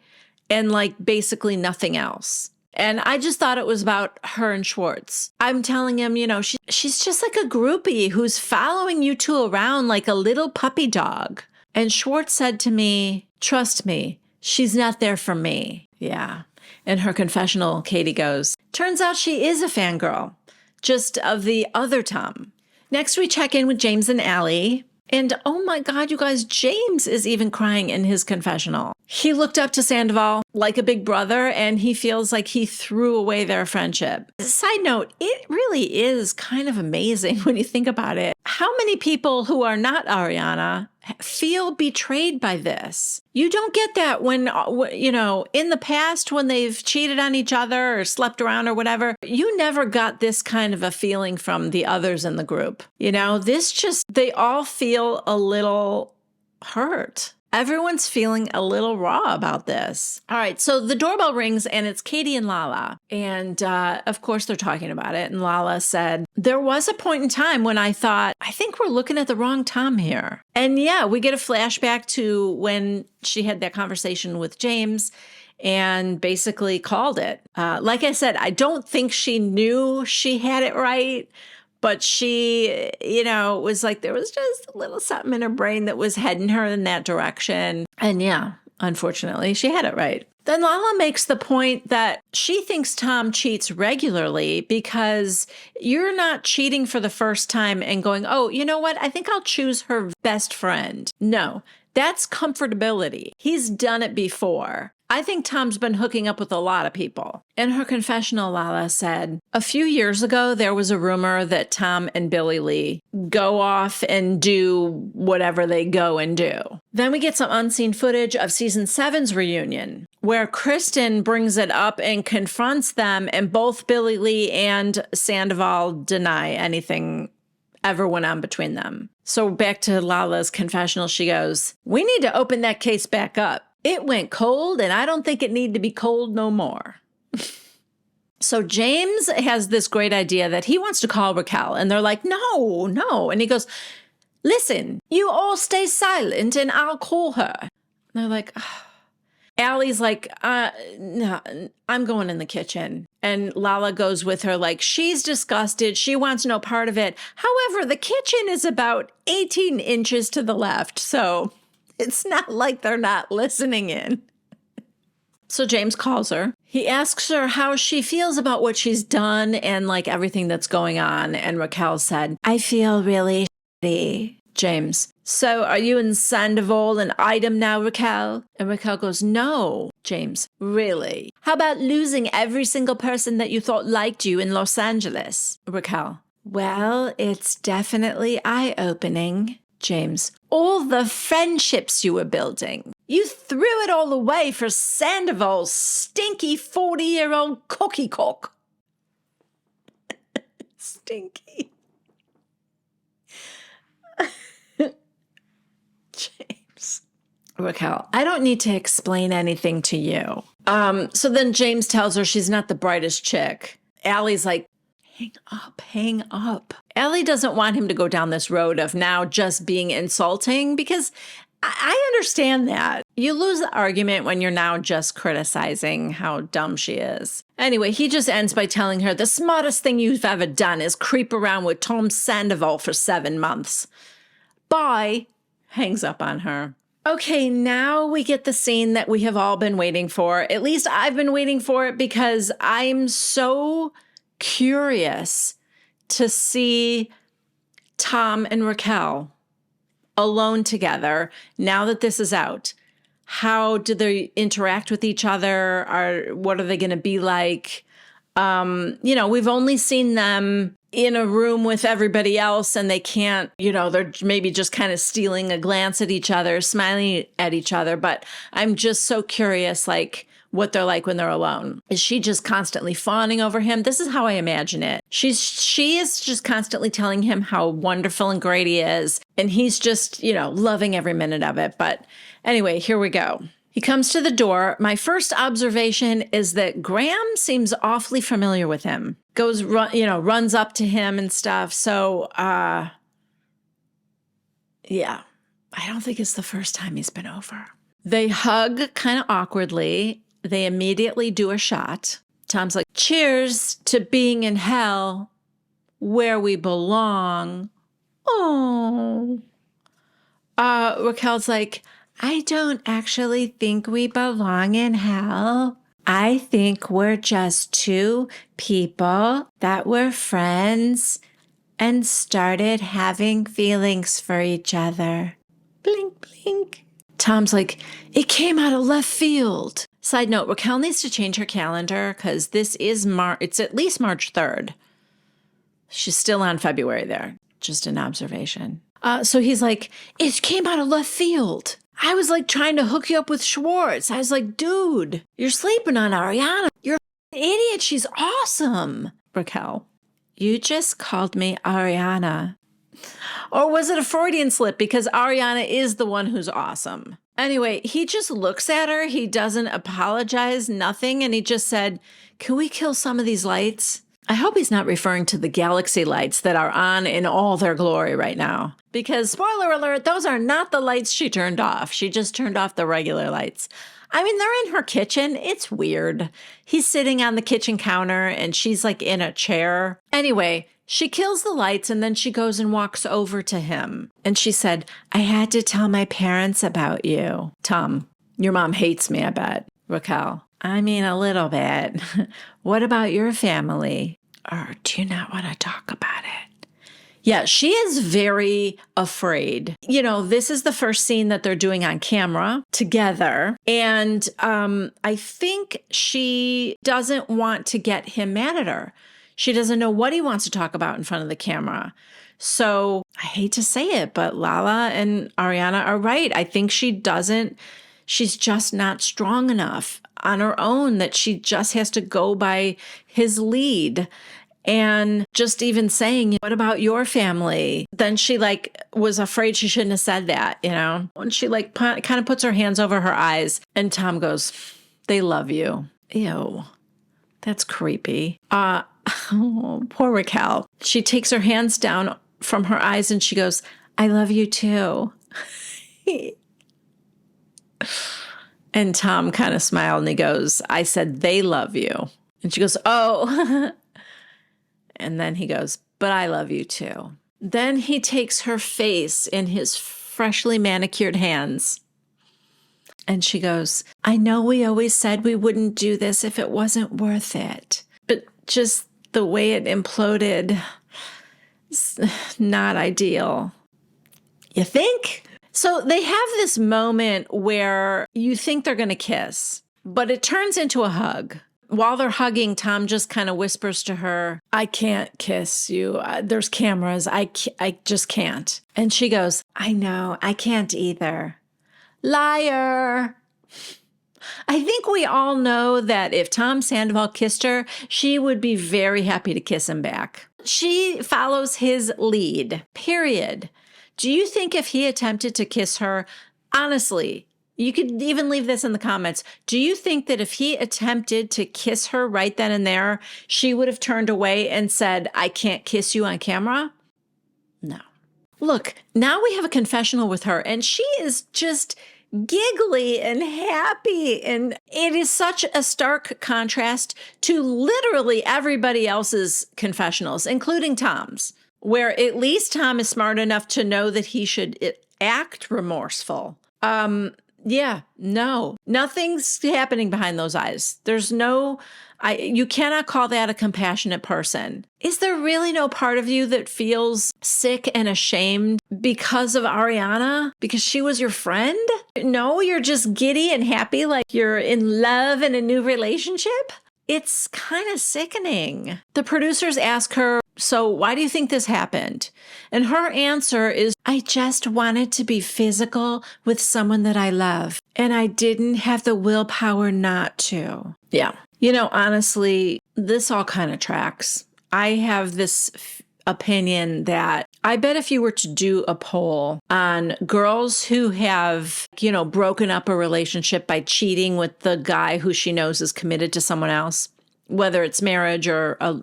and like basically nothing else. And I just thought it was about her and Schwartz. I'm telling him, you know, she's just like a groupie who's following you two around like a little puppy dog. And Schwartz said to me, trust me, she's not there for me. Yeah. In her confessional, Katie goes, turns out she is a fangirl, just of the other Tom. Next, we check in with James and Allie. And oh my God, you guys, James is even crying in his confessional. He looked up to Sandoval like a big brother, and he feels like he threw away their friendship. Side note, it really is kind of amazing when you think about it. How many people who are not Ariana feel betrayed by this? You don't get that when, you know, in the past when they've cheated on each other or slept around or whatever, you never got this kind of a feeling from the others in the group. You know, they all feel a little hurt. Everyone's feeling a little raw about this. All right, so the doorbell rings and it's Katie and Lala. And of course they're talking about it. And Lala said, there was a point in time when I thought, I think we're looking at the wrong Tom here. And yeah, we get a flashback to when she had that conversation with James and basically called it. Like I said, I don't think she knew she had it right. But she, you know, was like, there was just a little something in her brain that was heading her in that direction. And yeah, unfortunately, she had it right. Then Lala makes the point that she thinks Tom cheats regularly because you're not cheating for the first time and going, oh, you know what? I think I'll choose her best friend. No, that's comfortability. He's done it before. I think Tom's been hooking up with a lot of people. In her confessional, Lala said, a few years ago, there was a rumor that Tom and Billy Lee go off and do whatever they go and do. Then we get some unseen footage of season 7's reunion, where Kristen brings it up and confronts them, and both Billy Lee and Sandoval deny anything ever went on between them. So back to Lala's confessional, she goes, we need to open that case back up. It went cold, and I don't think it needed to be cold no more. So James has this great idea that he wants to call Raquel, and they're like, no. And he goes, listen, you all stay silent, and I'll call her. And they're like, oh. Allie's like, no, I'm going in the kitchen. And Lala goes with her like, she's disgusted. She wants no part of it. However, the kitchen is about 18 inches to the left, so it's not like they're not listening in. So James calls her. He asks her how she feels about what she's done and like everything that's going on. And Raquel said, I feel really shitty. James, so are you in Sandoval an item now, Raquel? And Raquel goes, no. James, really? How about losing every single person that you thought liked you in Los Angeles? Raquel, well, it's definitely eye-opening. James, all the friendships you were building. You threw it all away for Sandoval's stinky 40-year-old cookie cook. Stinky. James. Raquel, I don't need to explain anything to you. So then James tells her she's not the brightest chick. Allie's like, hang up. Allie doesn't want him to go down this road of now just being insulting because I understand that. You lose the argument when you're now just criticizing how dumb she is. Anyway, he just ends by telling her the smartest thing you've ever done is creep around with Tom Sandoval for 7 months. Bye. Hangs up on her. Okay, now we get the scene that we have all been waiting for. At least I've been waiting for it because I'm so curious to see Tom and Raquel alone together now that this is out. How do they interact with each other? What are they going to be like? We've only seen them in a room with everybody else and they can't, they're maybe just kind of stealing a glance at each other, smiling at each other. But I'm just so curious, like, what they're like when they're alone. Is she just constantly fawning over him? This is how I imagine it. She is just constantly telling him how wonderful and great he is. And he's just, loving every minute of it. But anyway, here we go. He comes to the door. My first observation is that Graham seems awfully familiar with him. Runs up to him and stuff. So, yeah, I don't think it's the first time he's been over. They hug kind of awkwardly. They immediately do a shot. Tom's like, cheers to being in hell where we belong. Oh. Raquel's like, I don't actually think we belong in hell. I think we're just two people that were friends and started having feelings for each other. Blink, blink. Tom's like, it came out of left field. Side note, Raquel needs to change her calendar because this is it's at least March 3rd. She's still on February there. Just an observation. So he's like, it came out of left field. I was like trying to hook you up with Schwartz. I was like, dude, you're sleeping on Ariana. You're an idiot. She's awesome. Raquel, you just called me Ariana. Or was it a Freudian slip because Ariana is the one who's awesome? Anyway, he just looks at her. He doesn't apologize, nothing. And he just said, can we kill some of these lights? I hope he's not referring to the galaxy lights that are on in all their glory right now. Because, spoiler alert, those are not the lights she turned off. She just turned off the regular lights. I mean, they're in her kitchen. It's weird. He's sitting on the kitchen counter and she's like in a chair. Anyway, she kills the lights and then she goes and walks over to him. And she said, I had to tell my parents about you. Tom, your mom hates me, I bet. Raquel, I mean, a little bit. What about your family? Or do you not want to talk about it? Yeah, she is very afraid. You know, this is the first scene that they're doing on camera together. And I think she doesn't want to get him mad at her. She doesn't know what he wants to talk about in front of the camera. So I hate to say it, but Lala and Ariana are right. I think she's just not strong enough on her own, that she just has to go by his lead. And just even saying, what about your family? Then she was afraid she shouldn't have said that, When she kind of puts her hands over her eyes and Tom goes, they love you. Ew, that's creepy. Oh, poor Raquel. She takes her hands down from her eyes and she goes, I love you too. And Tom kind of smiled and he goes, I said, they love you. And she goes, oh. And then he goes, but I love you too. Then he takes her face in his freshly manicured hands. And she goes, I know we always said we wouldn't do this if it wasn't worth it. But just the way it imploded is not ideal. You think? So they have this moment where you think they're going to kiss, but it turns into a hug. While they're hugging, Tom just kind of whispers to her, I can't kiss you. There's cameras. I just can't. And she goes, I know. I can't either. Liar. I think we all know that if Tom Sandoval kissed her, she would be very happy to kiss him back. She follows his lead, period. Do you think if he attempted to kiss her, honestly, you could even leave this in the comments. Do you think that if he attempted to kiss her right then and there, she would have turned away and said, I can't kiss you on camera? No. Look, now we have a confessional with her and she is just giggly and happy. And it is such a stark contrast to literally everybody else's confessionals, including Tom's, where at least Tom is smart enough to know that he should act remorseful. Yeah, no, nothing's happening behind those eyes. There's you cannot call that a compassionate person. Is there really no part of you that feels sick and ashamed because of Ariana? Because she was your friend? No, you're just giddy and happy like you're in love in a new relationship? It's kind of sickening. The producers ask her, so why do you think this happened? And her answer is, I just wanted to be physical with someone that I love. And I didn't have the willpower not to. Yeah. Honestly, this all kind of tracks. I have this opinion that I bet if you were to do a poll on girls who have, broken up a relationship by cheating with the guy who she knows is committed to someone else, whether it's marriage or a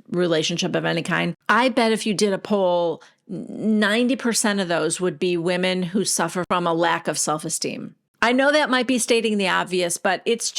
relationship of any kind, I bet if you did a poll, 90% of those would be women who suffer from a lack of self-esteem. I know that might be stating the obvious, but it's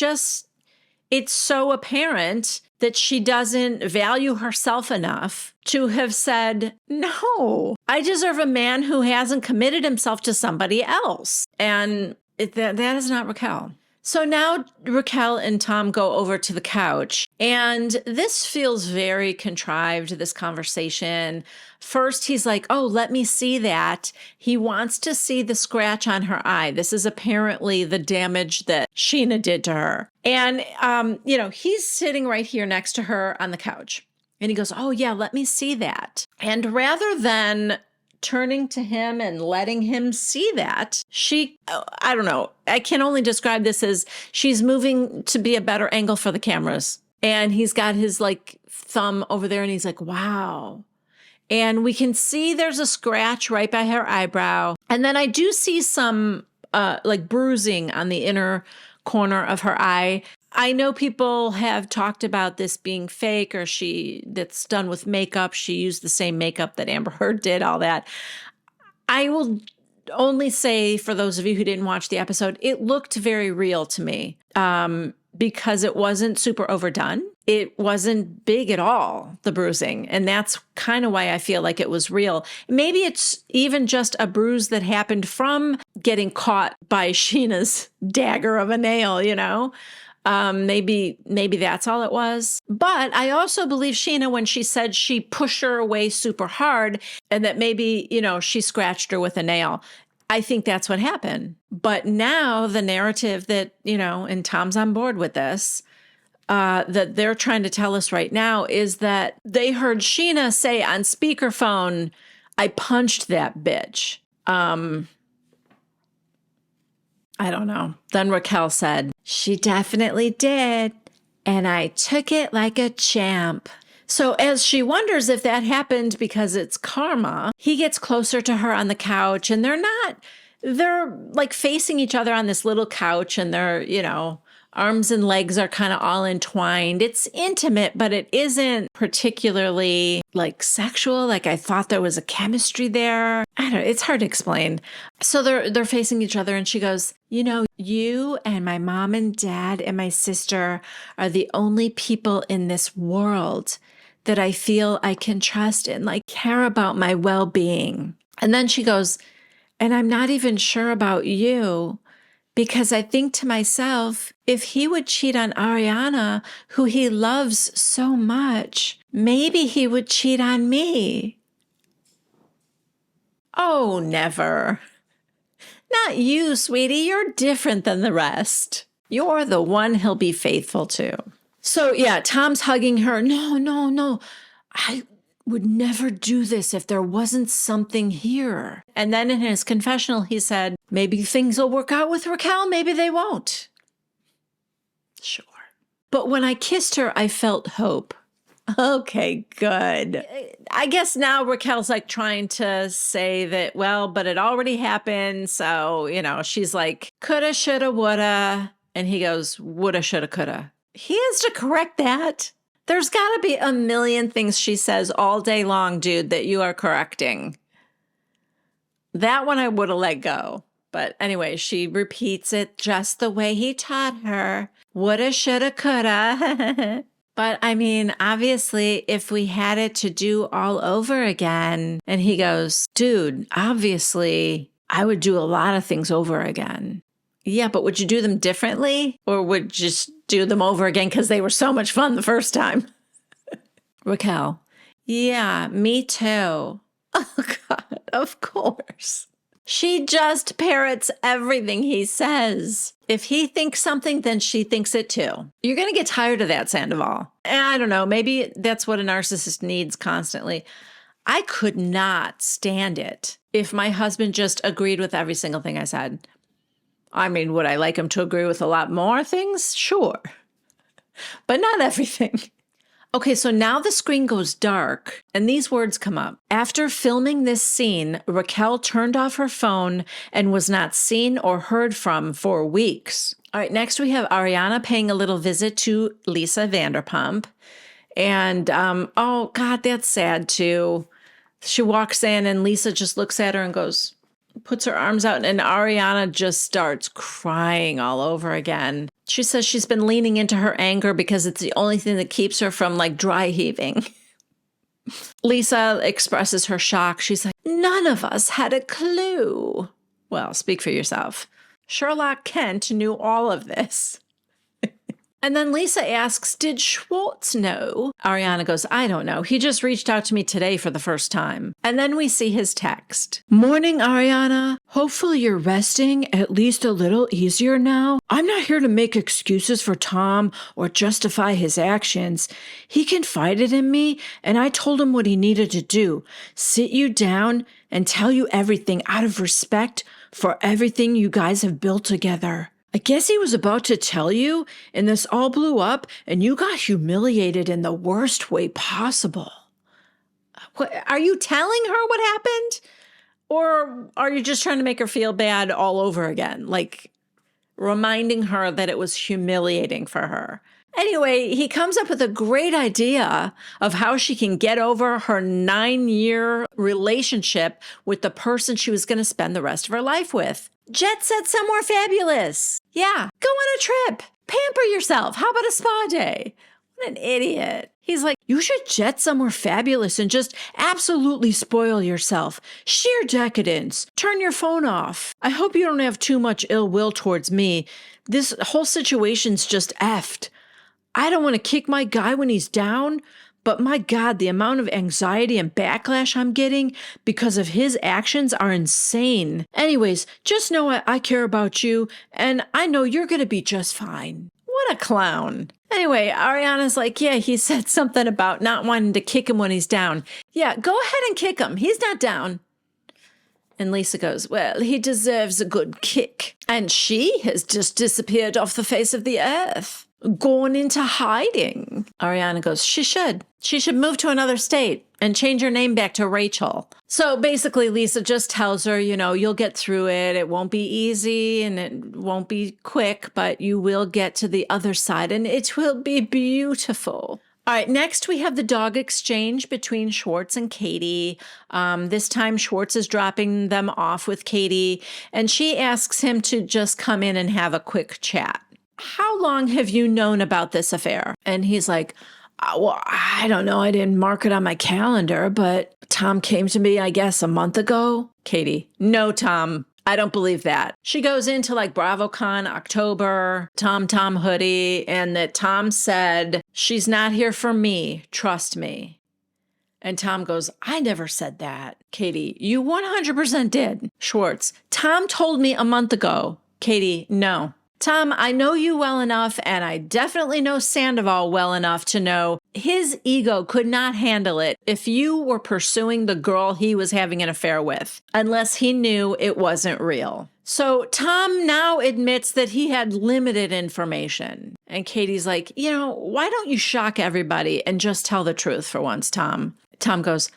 so apparent that she doesn't value herself enough to have said, no, I deserve a man who hasn't committed himself to somebody else. And that is not Raquel. So now Raquel and Tom go over to the couch, and this feels very contrived, this conversation. First, he's like, oh, let me see that. He wants to see the scratch on her eye. This is apparently the damage that Scheana did to her. And, he's sitting right here next to her on the couch. And he goes, oh, yeah, let me see that. And rather than turning to him and letting him see that, I don't know, I can only describe this as she's moving to be a better angle for the cameras. And he's got his thumb over there and he's like, wow. And we can see there's a scratch right by her eyebrow. And then I do see some bruising on the inner corner of her eye. I know people have talked about this being fake or that's done with makeup. She used the same makeup that Amber Heard did, all that. I will only say, for those of you who didn't watch the episode, it looked very real to me because it wasn't super overdone. It wasn't big at all, the bruising. And that's kind of why I feel like it was real. Maybe it's even just a bruise that happened from getting caught by Scheana's dagger of a nail, Maybe that's all it was. But I also believe Scheana when she said she pushed her away super hard and that maybe, she scratched her with a nail. I think that's what happened. But now the narrative that, and Tom's on board with this, that they're trying to tell us right now is that they heard Scheana say on speakerphone, I punched that bitch. I don't know. Then Raquel said, she definitely did. And I took it like a champ. So as she wonders if that happened because it's karma, he gets closer to her on the couch and they're like facing each other on this little couch and they're, arms and legs are kind of all entwined. It's intimate, but it isn't particularly like sexual. Like I thought there was a chemistry there. I don't know. It's hard to explain. So they're facing each other and she goes, you and my mom and dad and my sister are the only people in this world that I feel I can trust and like care about my well-being. And then she goes, and I'm not even sure about you. Because I think to myself, if he would cheat on Ariana, who he loves so much, maybe he would cheat on me. Oh, never. Not you, sweetie. You're different than the rest. You're the one he'll be faithful to. So yeah, Tom's hugging her. No. I would never do this if there wasn't something here. And then in his confessional, he said, maybe things will work out with Raquel, maybe they won't. Sure. But when I kissed her, I felt hope. Okay, good. I guess now Raquel's like trying to say that, well, but it already happened. So, she's like, coulda, shoulda, woulda. And he goes, woulda, shoulda, coulda. He has to correct that. There's got to be a million things she says all day long, dude, that you are correcting. That one I would have let go. But anyway, she repeats it just the way he taught her. Woulda, shoulda, coulda. But I mean, obviously, if we had it to do all over again, and he goes, dude, obviously, I would do a lot of things over again. Yeah, but would you do them differently? Or would you just do them over again because they were so much fun the first time? Raquel, yeah, me too. Oh, God, of course. She just parrots everything he says. If he thinks something, then she thinks it too. You're going to get tired of that, Sandoval. And I don't know, maybe that's what a narcissist needs constantly. I could not stand it if my husband just agreed with every single thing I said. I mean, would I like him to agree with a lot more things? Sure. But not everything. Okay, so now the screen goes dark and these words come up. After filming this scene, Raquel turned off her phone and was not seen or heard from for weeks. All right, next we have Ariana paying a little visit to Lisa Vanderpump. And, oh, God, that's sad too. She walks in and Lisa just looks at her and goes, puts her arms out, and Ariana just starts crying all over again. She says she's been leaning into her anger because it's the only thing that keeps her from like dry heaving. Lisa expresses her shock. She's like, none of us had a clue. Well, speak for yourself. Sherlock Kent knew all of this. And then Lisa asks, did Schwartz know? Ariana goes, I don't know. He just reached out to me today for the first time. And then we see his text. Morning, Ariana. Hopefully you're resting at least a little easier now. I'm not here to make excuses for Tom or justify his actions. He confided in me and I told him what he needed to do. Sit you down and tell you everything out of respect for everything you guys have built together. I guess he was about to tell you, and this all blew up, and you got humiliated in the worst way possible. What, are you telling her what happened? Or are you just trying to make her feel bad all over again? Like reminding her that it was humiliating for her. Anyway, he comes up with a great idea of how she can get over her 9-year relationship with the person she was going to spend the rest of her life with. Jet set somewhere fabulous. Yeah, go on a trip. Pamper yourself. How about a spa day? What an idiot. He's like, you should jet somewhere fabulous and just absolutely spoil yourself. Sheer decadence. Turn your phone off. I hope you don't have too much ill will towards me. This whole situation's just effed. I don't want to kick my guy when he's down, but my God, the amount of anxiety and backlash I'm getting because of his actions are insane. Anyways, just know I care about you, and I know you're going to be just fine. What a clown. Anyway, Ariana's like, yeah, he said something about not wanting to kick him when he's down. Yeah, go ahead and kick him. He's not down. And Lisa goes, well, he deserves a good kick. And she has just disappeared off the face of the earth, gone into hiding. Ariana goes, she should. She should move to another state and change her name back to Rachel. So basically, Lisa just tells her, you know, you'll get through it. It won't be easy and it won't be quick, but you will get to the other side and it will be beautiful. All right, next we have the dog exchange between Schwartz and Katie. This time Schwartz is dropping them off with Katie, and she asks him to just come in and have a quick chat. How long have you known about this affair? And he's like, well, I don't know. I didn't mark it on my calendar, but Tom came to me, I guess, a month ago. Katie, no, Tom. I don't believe that. She goes into like BravoCon, October, Tom hoodie, and that Tom said, she's not here for me. Trust me. And Tom goes, I never said that. Katie, you 100% did. Schwartz, Tom told me a month ago. Katie, no. Tom, I know you well enough, and I definitely know Sandoval well enough to know his ego could not handle it if you were pursuing the girl he was having an affair with, unless he knew it wasn't real. So Tom now admits that he had limited information. And Katie's like, you know, why don't you shock everybody and just tell the truth for once, Tom? Tom goes,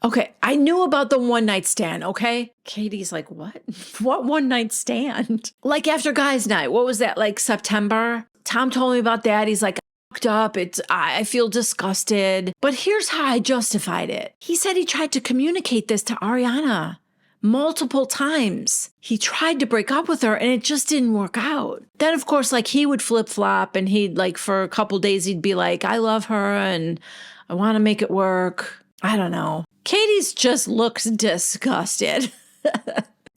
okay, I knew about the one-night stand, okay? Katie's like, what? What one-night stand? Like after guys' night, what was that, like September? Tom told me about that. He's like, I fucked up. I feel disgusted. But here's how I justified it. He said he tried to communicate this to Ariana multiple times. He tried to break up with her and it just didn't work out. Then, of course, like he would flip-flop and he'd like for a couple days, he'd be like, I love her and I want to make it work. I don't know. Katie's just looks disgusted.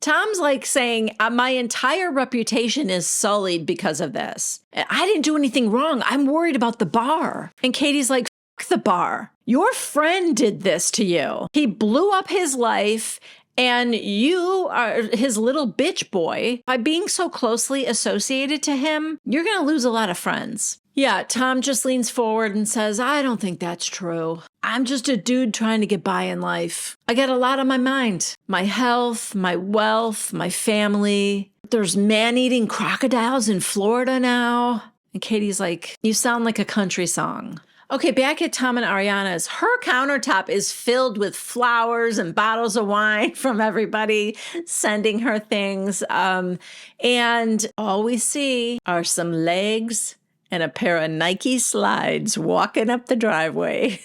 Tom's like saying, my entire reputation is sullied because of this. I didn't do anything wrong. I'm worried about the bar. And Katie's like, fuck the bar. Your friend did this to you. He blew up his life and you are his little bitch boy. By being so closely associated to him, you're going to lose a lot of friends. Yeah, Tom just leans forward and says, I don't think that's true. I'm just a dude trying to get by in life. I got a lot on my mind. My health, my wealth, my family. There's man-eating crocodiles in Florida now. And Katie's like, you sound like a country song. Okay, back at Tom and Ariana's, her countertop is filled with flowers and bottles of wine from everybody sending her things. And all we see are some legs and a pair of Nike slides walking up the driveway.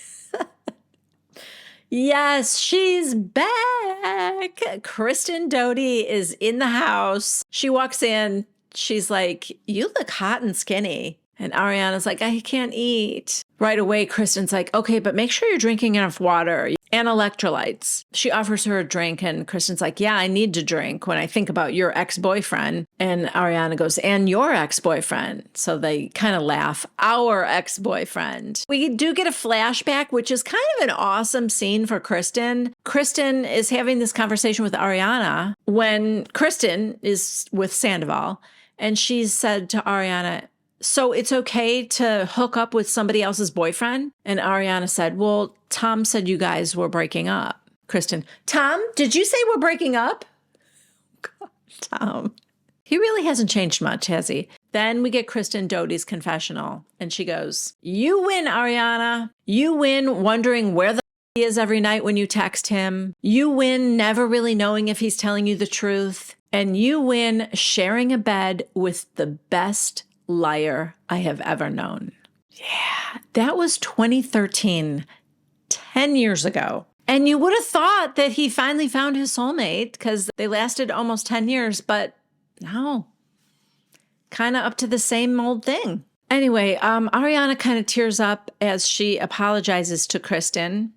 Yes, she's back. Kristen Doty is in the house. She walks in. She's like, you look hot and skinny. And Ariana's like, I can't eat. Right away, Kristen's like, okay, but make sure you're drinking enough water and electrolytes. She offers her a drink and Kristen's like, yeah, I need to drink when I think about your ex-boyfriend. And Ariana goes, and your ex-boyfriend. So they kind of laugh, our ex-boyfriend. We do get a flashback, which is kind of an awesome scene for Kristen. Kristen is having this conversation with Ariana when Kristen is with Sandoval. And she said to Ariana, so it's okay to hook up with somebody else's boyfriend? And Ariana said, well, Tom said you guys were breaking up. Kristen, Tom, did you say we're breaking up? God, Tom. He really hasn't changed much, has he? Then we get Kristen Doty's confessional. And she goes, you win, Ariana. You win wondering where the he is every night when you text him. You win never really knowing if he's telling you the truth. And you win sharing a bed with the best liar I have ever known. Yeah, that was 2013, 10 years ago. And you would have thought that he finally found his soulmate because they lasted almost 10 years, but no, kind of up to the same old thing. Anyway, Ariana kind of tears up as she apologizes to Kristen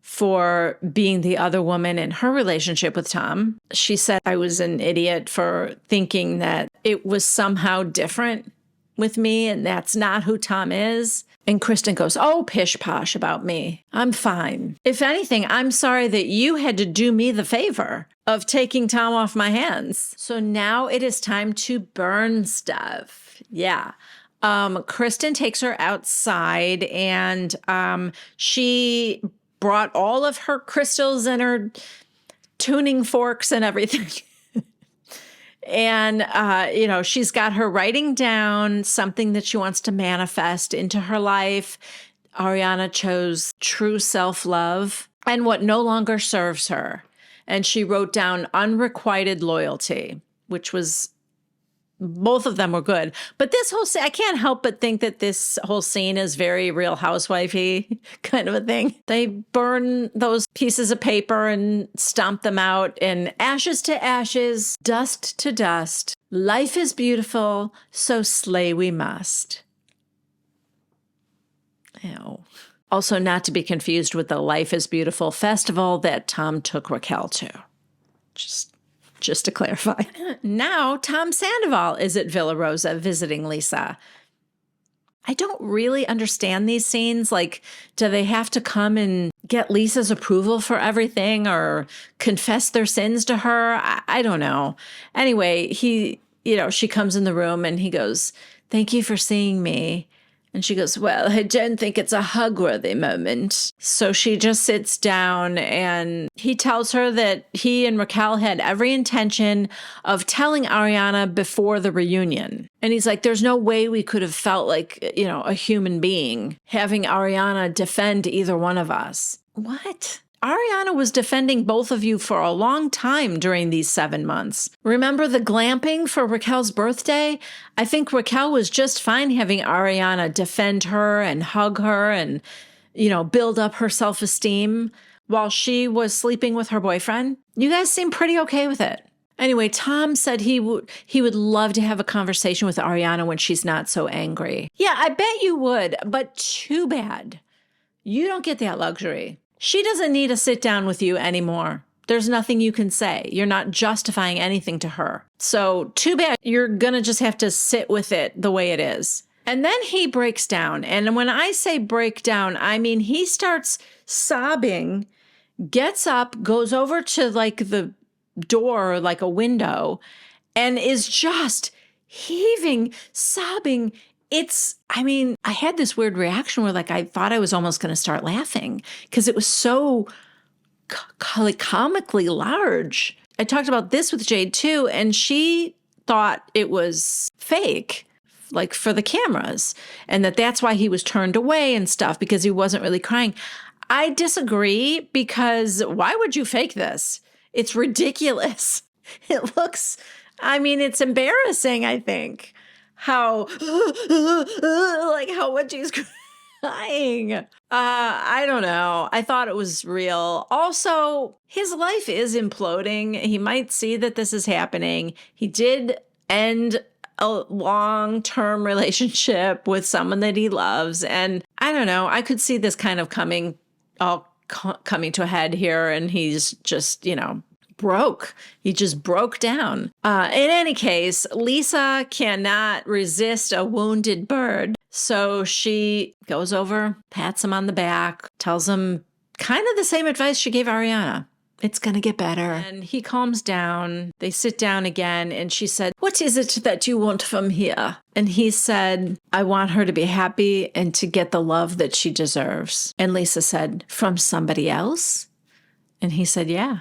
for being the other woman in her relationship with Tom. She said, I was an idiot for thinking that it was somehow different with me, and that's not who Tom is. And Kristen goes, oh, pish posh about me. I'm fine. If anything, I'm sorry that you had to do me the favor of taking Tom off my hands. So now it is time to burn stuff. Yeah. Kristen takes her outside, and she brought all of her crystals and her tuning forks and everything. And, she's got her writing down something that she wants to manifest into her life. Ariana chose true self-love and what no longer serves her. And she wrote down unrequited loyalty, which was, both of them were good. But this whole scene, I can't help but think that this whole scene is very Real Housewifey kind of a thing. They burn those pieces of paper and stomp them out, and ashes to ashes, dust to dust. Life is beautiful, so slay we must. Ew. Also, not to be confused with the Life is Beautiful festival that Tom took Raquel to. Just to clarify. Now, Tom Sandoval is at Villa Rosa visiting Lisa. I don't really understand these scenes. Like, do they have to come and get Lisa's approval for everything or confess their sins to her? I don't know. Anyway, she comes in the room and he goes, thank you for seeing me. And she goes, well, I don't think it's a hug-worthy moment. So she just sits down, and he tells her that he and Raquel had every intention of telling Ariana before the reunion. And he's like, there's no way we could have felt like, a human being having Ariana defend either one of us. What? Ariana was defending both of you for a long time during these 7 months. Remember the glamping for Raquel's birthday? I think Raquel was just fine having Ariana defend her and hug her and, build up her self-esteem while she was sleeping with her boyfriend. You guys seem pretty okay with it. Anyway, Tom said he would love to have a conversation with Ariana when she's not so angry. Yeah, I bet you would, but too bad. You don't get that luxury. She doesn't need to sit down with you anymore. There's nothing you can say. You're not justifying anything to her. So too bad. You're going to just have to sit with it the way it is. And then he breaks down. And when I say break down, I mean he starts sobbing, gets up, goes over to like the door, like a window, and is just heaving, sobbing. I had this weird reaction where I thought I was almost going to start laughing because it was so comically large. I talked about this with Jade too, and she thought it was fake, like for the cameras, and that's why he was turned away and stuff because he wasn't really crying. I disagree because why would you fake this? It's ridiculous. It looks, it's embarrassing, I think. How much he's crying. I don't know. I thought it was real. Also, his life is imploding. He might see that this is happening. He did end a long-term relationship with someone that he loves. And I don't know. I could see this kind of coming to a head here. And he's just, broke. He just broke down. In any case, Lisa cannot resist a wounded bird. So she goes over, pats him on the back, tells him kind of the same advice she gave Ariana. It's going to get better. And he calms down. They sit down again. And she said, what is it that you want from here? And he said, I want her to be happy and to get the love that she deserves. And Lisa said, from somebody else? And he said, yeah.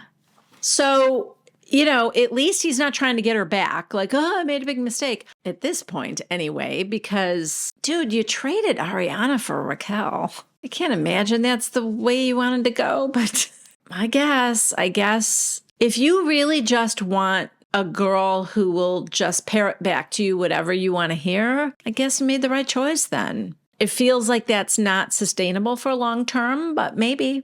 So, at least he's not trying to get her back. Like, oh, I made a big mistake. At this point, anyway, because, dude, you traded Ariana for Raquel. I can't imagine that's the way you wanted to go, but I guess if you really just want a girl who will just parrot back to you whatever you want to hear, I guess you made the right choice then. It feels like that's not sustainable for long term, but maybe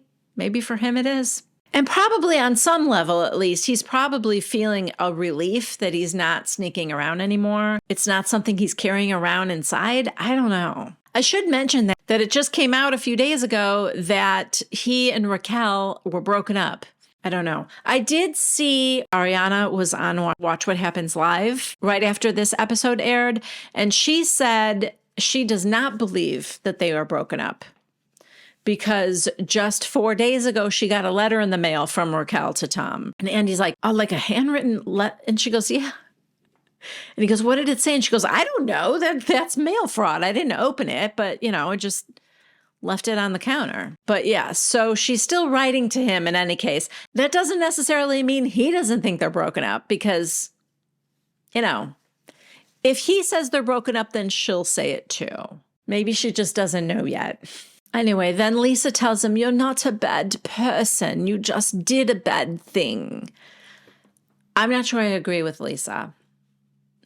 for him it is. And probably on some level, at least, he's probably feeling a relief that he's not sneaking around anymore. It's not something he's carrying around inside. I don't know. I should mention that it just came out a few days ago that he and Raquel were broken up. I don't know. I did see Ariana was on Watch What Happens Live right after this episode aired, and she said she does not believe that they are broken up because just 4 days ago, she got a letter in the mail from Raquel to Tom. And Andy's like, oh, like a handwritten letter? And she goes, yeah. And he goes, what did it say? And she goes, I don't know. That's mail fraud. I didn't open it, but, I just left it on the counter. But yeah, so she's still writing to him in any case. That doesn't necessarily mean he doesn't think they're broken up because, if he says they're broken up, then she'll say it too. Maybe she just doesn't know yet. Anyway, then Lisa tells him, you're not a bad person. You just did a bad thing. I'm not sure I agree with Lisa.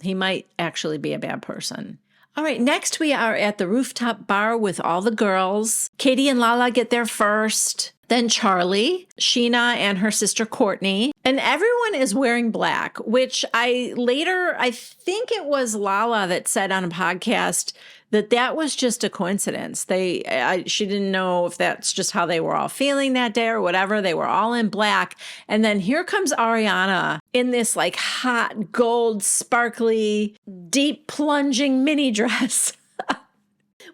He might actually be a bad person. All right, next we are at the rooftop bar with all the girls. Katie and Lala get there first. Then Charli, Scheana, and her sister Courtney. And everyone is wearing black, which I think it was Lala that said on a podcast that was just a coincidence. She didn't know if that's just how they were all feeling that day or whatever. They were all in black. And then here comes Ariana in this like hot gold, sparkly, deep plunging mini dress.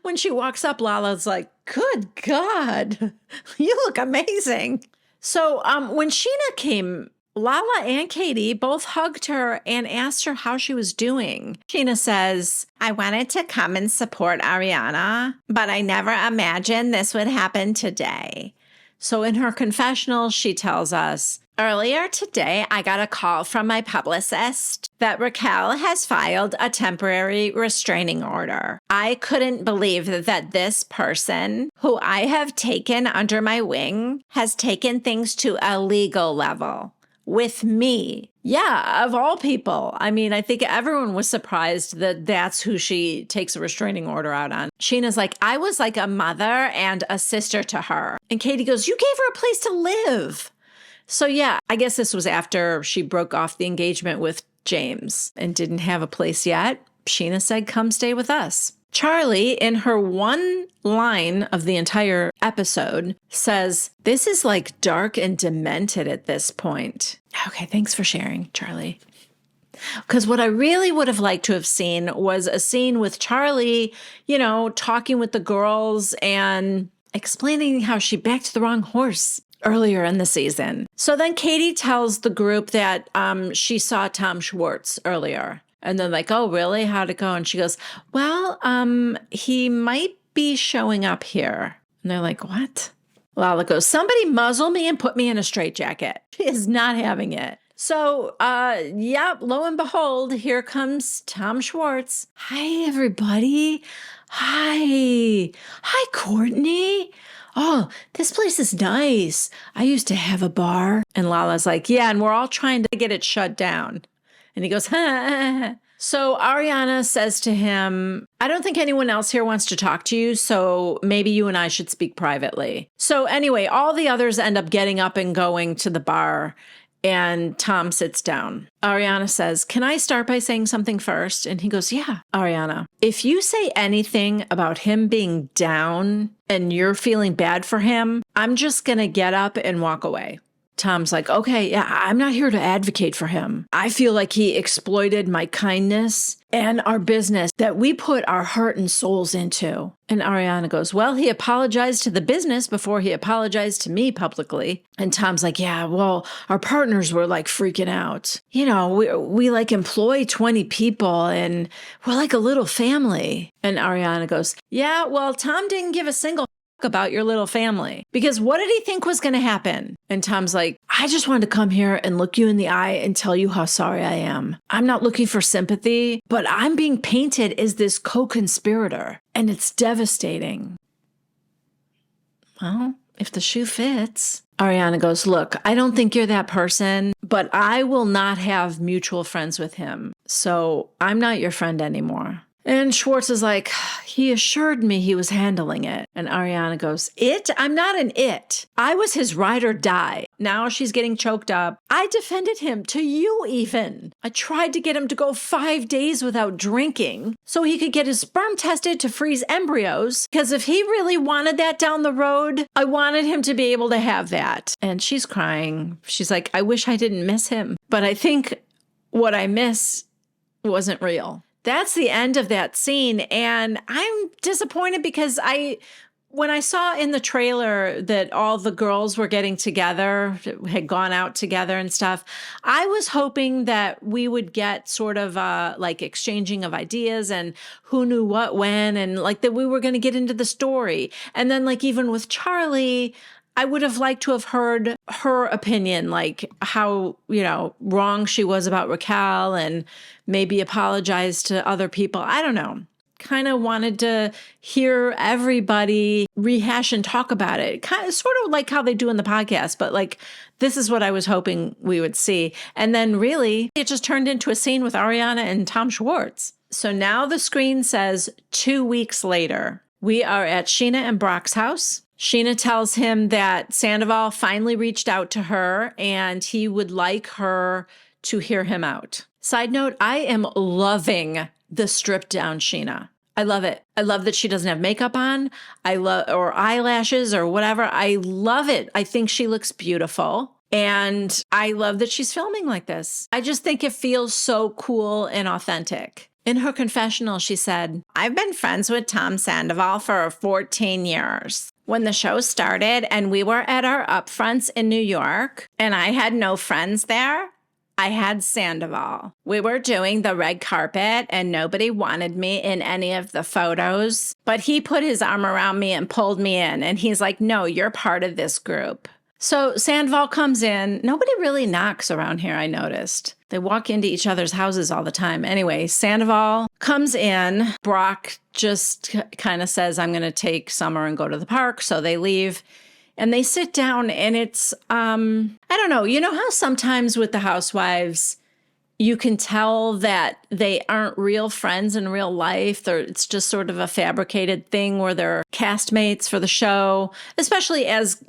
When she walks up, Lala's like, good God, you look amazing. So when Scheana came, Lala and Katie both hugged her and asked her how she was doing. Scheana says, I wanted to come and support Ariana, but I never imagined this would happen today. So in her confessional, she tells us, earlier today, I got a call from my publicist that Raquel has filed a temporary restraining order. I couldn't believe that this person, who I have taken under my wing, has taken things to a legal level with me. Yeah, of all people. I mean, I think everyone was surprised that that's who she takes a restraining order out on. Scheana's like, I was like a mother and a sister to her. And Katie goes, you gave her a place to live. So yeah, I guess this was after she broke off the engagement with James and didn't have a place yet. Scheana said, come stay with us. Charli, in her one line of the entire episode, says, this is like dark and demented at this point. Okay, thanks for sharing, Charli. Because what I really would have liked to have seen was a scene with Charli, talking with the girls and explaining how she backed the wrong horse earlier in the season. So then Katie tells the group that she saw Tom Schwartz earlier. And they're like, oh, really? How'd it go? And she goes, well, he might be showing up here. And they're like, what? Lala goes, somebody muzzle me and put me in a straitjacket. She is not having it. So, lo and behold, here comes Tom Schwartz. Hi, everybody. Hi, Courtney. Oh, this place is nice. I used to have a bar. And Lala's like, yeah, and we're all trying to get it shut down. And he goes, ha. So Ariana says to him, I don't think anyone else here wants to talk to you, so maybe you and I should speak privately. So anyway, all the others end up getting up and going to the bar, and Tom sits down. Ariana says, can I start by saying something first? And he goes, yeah. Ariana, if you say anything about him being down and you're feeling bad for him, I'm just going to get up and walk away. Tom's like, okay, yeah, I'm not here to advocate for him. I feel like he exploited my kindness and our business that we put our heart and souls into. And Ariana goes, well, he apologized to the business before he apologized to me publicly. And Tom's like, yeah, well, our partners were like freaking out. We like employ 20 people and we're like a little family. And Ariana goes, yeah, well, Tom didn't give a single about your little family, because what did he think was going to happen? And Tom's like, I just wanted to come here and look you in the eye and tell you how sorry I am. I'm not looking for sympathy, but I'm being painted as this co-conspirator, and it's devastating. Well, if the shoe fits. Ariana goes, look, I don't think you're that person, but I will not have mutual friends with him. So I'm not your friend anymore. And Schwartz is like, he assured me he was handling it. And Ariana goes, it? I'm not an it. I was his ride or die. Now she's getting choked up. I defended him to you even. I tried to get him to go 5 days without drinking so he could get his sperm tested to freeze embryos. Because if he really wanted that down the road, I wanted him to be able to have that. And she's crying. She's like, I wish I didn't miss him. But I think what I miss wasn't real. That's the end of that scene. And I'm disappointed because when I saw in the trailer that all the girls were getting together, had gone out together and stuff, I was hoping that we would get sort of like exchanging of ideas and who knew what when, and like that we were going to get into the story. And then like even with Charli, I would have liked to have heard her opinion, like how, wrong she was about Raquel and maybe apologize to other people. I don't know. Kind of wanted to hear everybody rehash and talk about it. Kind of sort of like how they do in the podcast, but like this is what I was hoping we would see. And then really it just turned into a scene with Ariana and Tom Schwartz. So now the screen says 2 weeks later. We are at Scheana and Brock's house. Scheana tells him that Sandoval finally reached out to her and he would like her to hear him out. Side note, I am loving the stripped down Scheana. I love it. I love that she doesn't have makeup on. Or eyelashes or whatever. I love it. I think she looks beautiful. And I love that she's filming like this. I just think it feels so cool and authentic. In her confessional, she said, I've been friends with Tom Sandoval for 14 years. When the show started and we were at our upfronts in New York and I had no friends there, I had Sandoval. We were doing the red carpet and nobody wanted me in any of the photos, but he put his arm around me and pulled me in and he's like, no, you're part of this group. So Sandoval comes in. Nobody really knocks around here, I noticed. They walk into each other's houses all the time. Anyway, Sandoval comes in. Brock just kind of says, I'm going to take Summer and go to the park. So they leave and they sit down and it's, I don't know. You know how sometimes with the housewives, you can tell that they aren't real friends in real life. It's just sort of a fabricated thing where they're castmates for the show, especially as,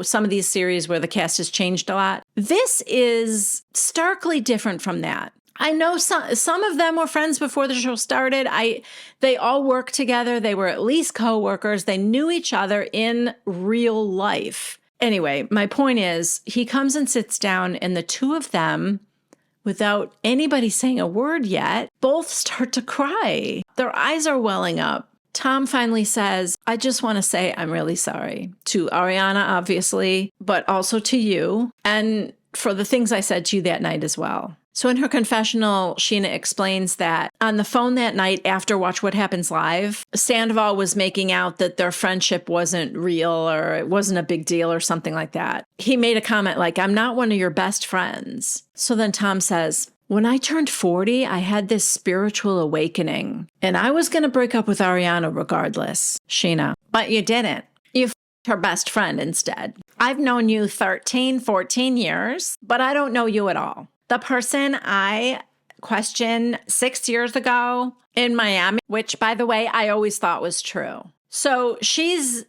some of these series where the cast has changed a lot. This is starkly different from that. I know some of them were friends before the show started. They all worked together. They were at least co-workers. They knew each other in real life. Anyway, my point is he comes and sits down and the two of them, without anybody saying a word yet, both start to cry. Their eyes are welling up. Tom finally says, I just want to say I'm really sorry to Ariana, obviously, but also to you and for the things I said to you that night as well. So in her confessional, Scheana explains that on the phone that night after Watch What Happens Live, Sandoval was making out that their friendship wasn't real or it wasn't a big deal or something like that. He made a comment like, I'm not one of your best friends. So then Tom says, when I turned 40, I had this spiritual awakening and I was going to break up with Ariana regardless, Scheana, but you didn't. You f***ed her best friend instead. I've known you 13, 14 years, but I don't know you at all. The person I questioned 6 years ago in Miami, which, by the way, I always thought was true. So she's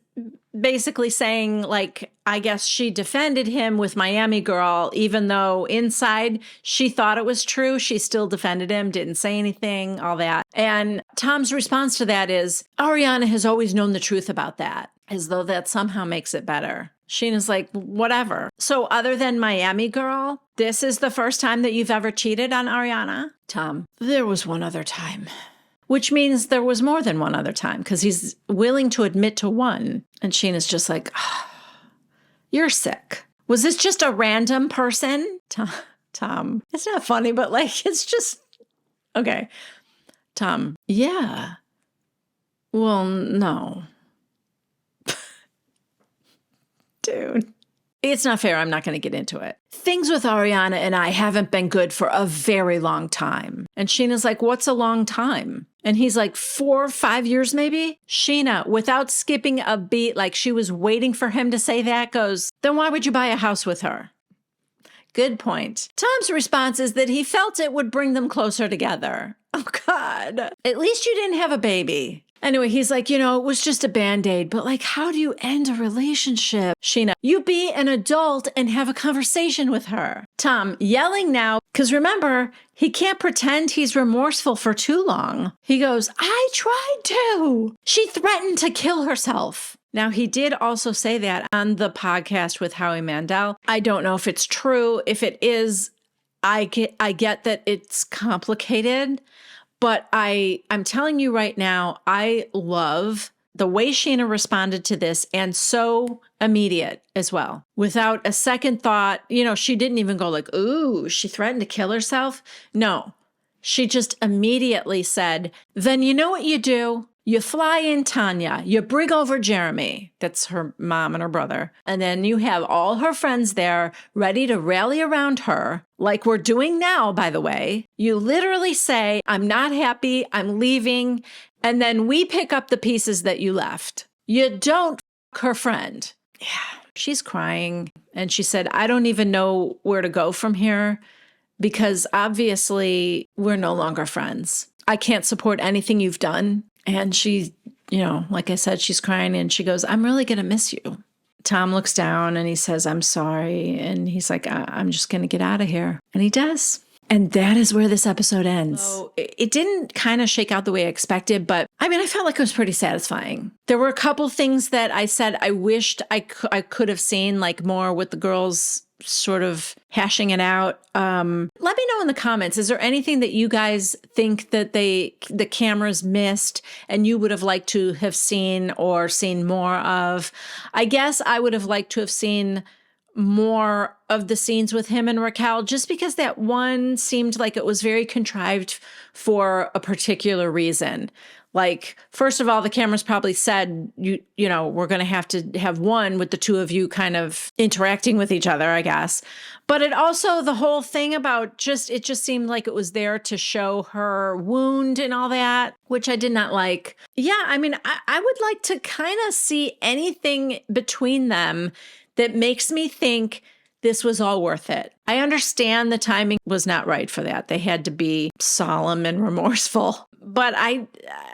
basically saying, like, I guess she defended him with Miami Girl, even though inside she thought it was true. She still defended him, didn't say anything, all that. And Tom's response to that is, Ariana has always known the truth about that, as though that somehow makes it better. Scheana's like, whatever. So other than Miami Girl, this is the first time that you've ever cheated on Ariana? Tom, there was one other time. Which means there was more than one other time because he's willing to admit to one. And Scheana's just like, oh, you're sick. Was this just a random person? Tom, it's not funny, but like, it's just, okay. Tom, yeah. Well, no. Dude. It's not fair. I'm not going to get into it. Things with Ariana and I haven't been good for a very long time. And Scheana's like, what's a long time? And he's like, 4 or 5 years maybe? Scheana, without skipping a beat, like she was waiting for him to say that, goes, then why would you buy a house with her? Good point. Tom's response is that he felt it would bring them closer together. Oh, God. At least you didn't have a baby. Anyway, he's like, it was just a Band-Aid, but like, how do you end a relationship? Scheana, you be an adult and have a conversation with her. Tom, yelling now, because remember, he can't pretend he's remorseful for too long. He goes, I tried to. She threatened to kill herself. Now, he did also say that on the podcast with Howie Mandel. I don't know if it's true. If it is, I get that it's complicated. But I'm telling you right now, I love the way Scheana responded to this, and so immediate as well. Without a second thought, she didn't even go like, ooh, she threatened to kill herself. No, she just immediately said, then you know what you do? You fly in Tanya, you bring over Jeremy, that's her mom and her brother, and then you have all her friends there ready to rally around her, like we're doing now, by the way. You literally say, I'm not happy, I'm leaving, and then we pick up the pieces that you left. You don't f her friend. Yeah, she's crying, and she said, I don't even know where to go from here, because obviously we're no longer friends. I can't support anything you've done. And she, like I said, she's crying and she goes, I'm really going to miss you. Tom looks down and he says, I'm sorry. And he's like, I'm just going to get out of here. And he does. And that is where this episode ends. So it didn't kind of shake out the way I expected, but I felt like it was pretty satisfying. There were a couple things that I said I wished I could have seen, like more with the girls sort of hashing it out. Let me know in the comments, is there anything that you guys think that the cameras missed and you would have liked to have seen or seen more of? I guess I would have liked to have seen more of the scenes with him and Raquel, just because that one seemed like it was very contrived for a particular reason. Like, first of all, the cameras probably said, we're going to have one with the two of you kind of interacting with each other, I guess. But it also, the whole thing about it just seemed like it was there to show her wound and all that, which I did not like. Yeah, I would like to kind of see anything between them that makes me think this was all worth it. I understand the timing was not right for that. They had to be solemn and remorseful. But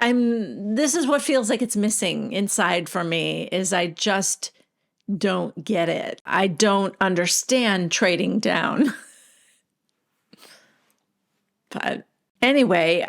this is what feels like it's missing inside for me, is I just don't get it. I don't understand trading down. But anyway,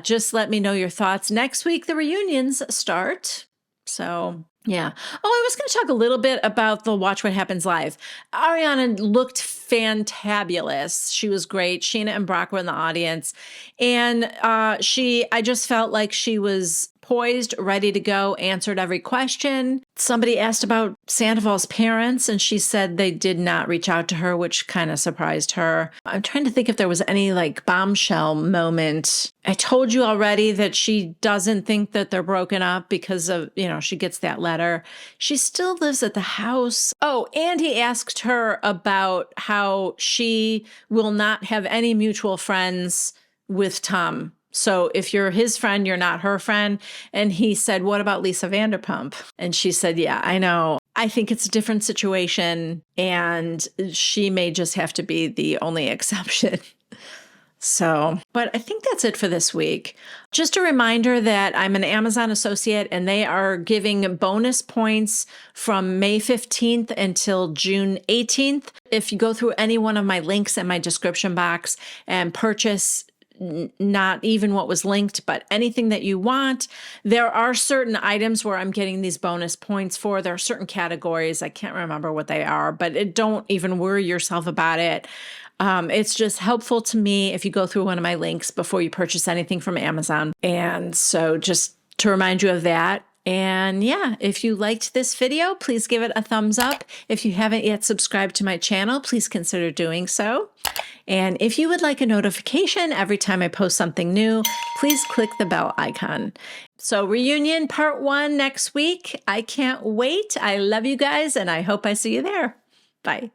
just let me know your thoughts. Next week, the reunions start. So yeah. Oh, I was going to talk a little bit about the Watch What Happens Live. Ariana looked fantabulous. She was great. Scheana and Brock were in the audience. And I just felt like she was poised, ready to go, answered every question. Somebody asked about Sandoval's parents, and she said they did not reach out to her, which kind of surprised her. I'm trying to think if there was any like bombshell moment. I told you already that she doesn't think that they're broken up because of, she gets that letter. She still lives at the house. Oh, and he asked her about how she will not have any mutual friends with Tom. So if you're his friend, you're not her friend. And he said, what about Lisa Vanderpump? And she said, yeah, I know. I think it's a different situation, and she may just have to be the only exception. So, but I think that's it for this week. Just a reminder that I'm an Amazon associate and they are giving bonus points from May 15th until June 18th. If you go through any one of my links in my description box and purchase not even what was linked, but anything that you want. There are certain items where I'm getting these bonus points for. There are certain categories. I can't remember what they are, but don't even worry yourself about it. It's just helpful to me if you go through one of my links before you purchase anything from Amazon. And so just to remind you of that. And yeah, if you liked this video, please give it a thumbs up. If you haven't yet subscribed to my channel, please consider doing so. And if you would like a notification every time I post something new, please click the bell icon. So reunion part 1 next week. I can't wait. I love you guys, and I hope I see you there. Bye.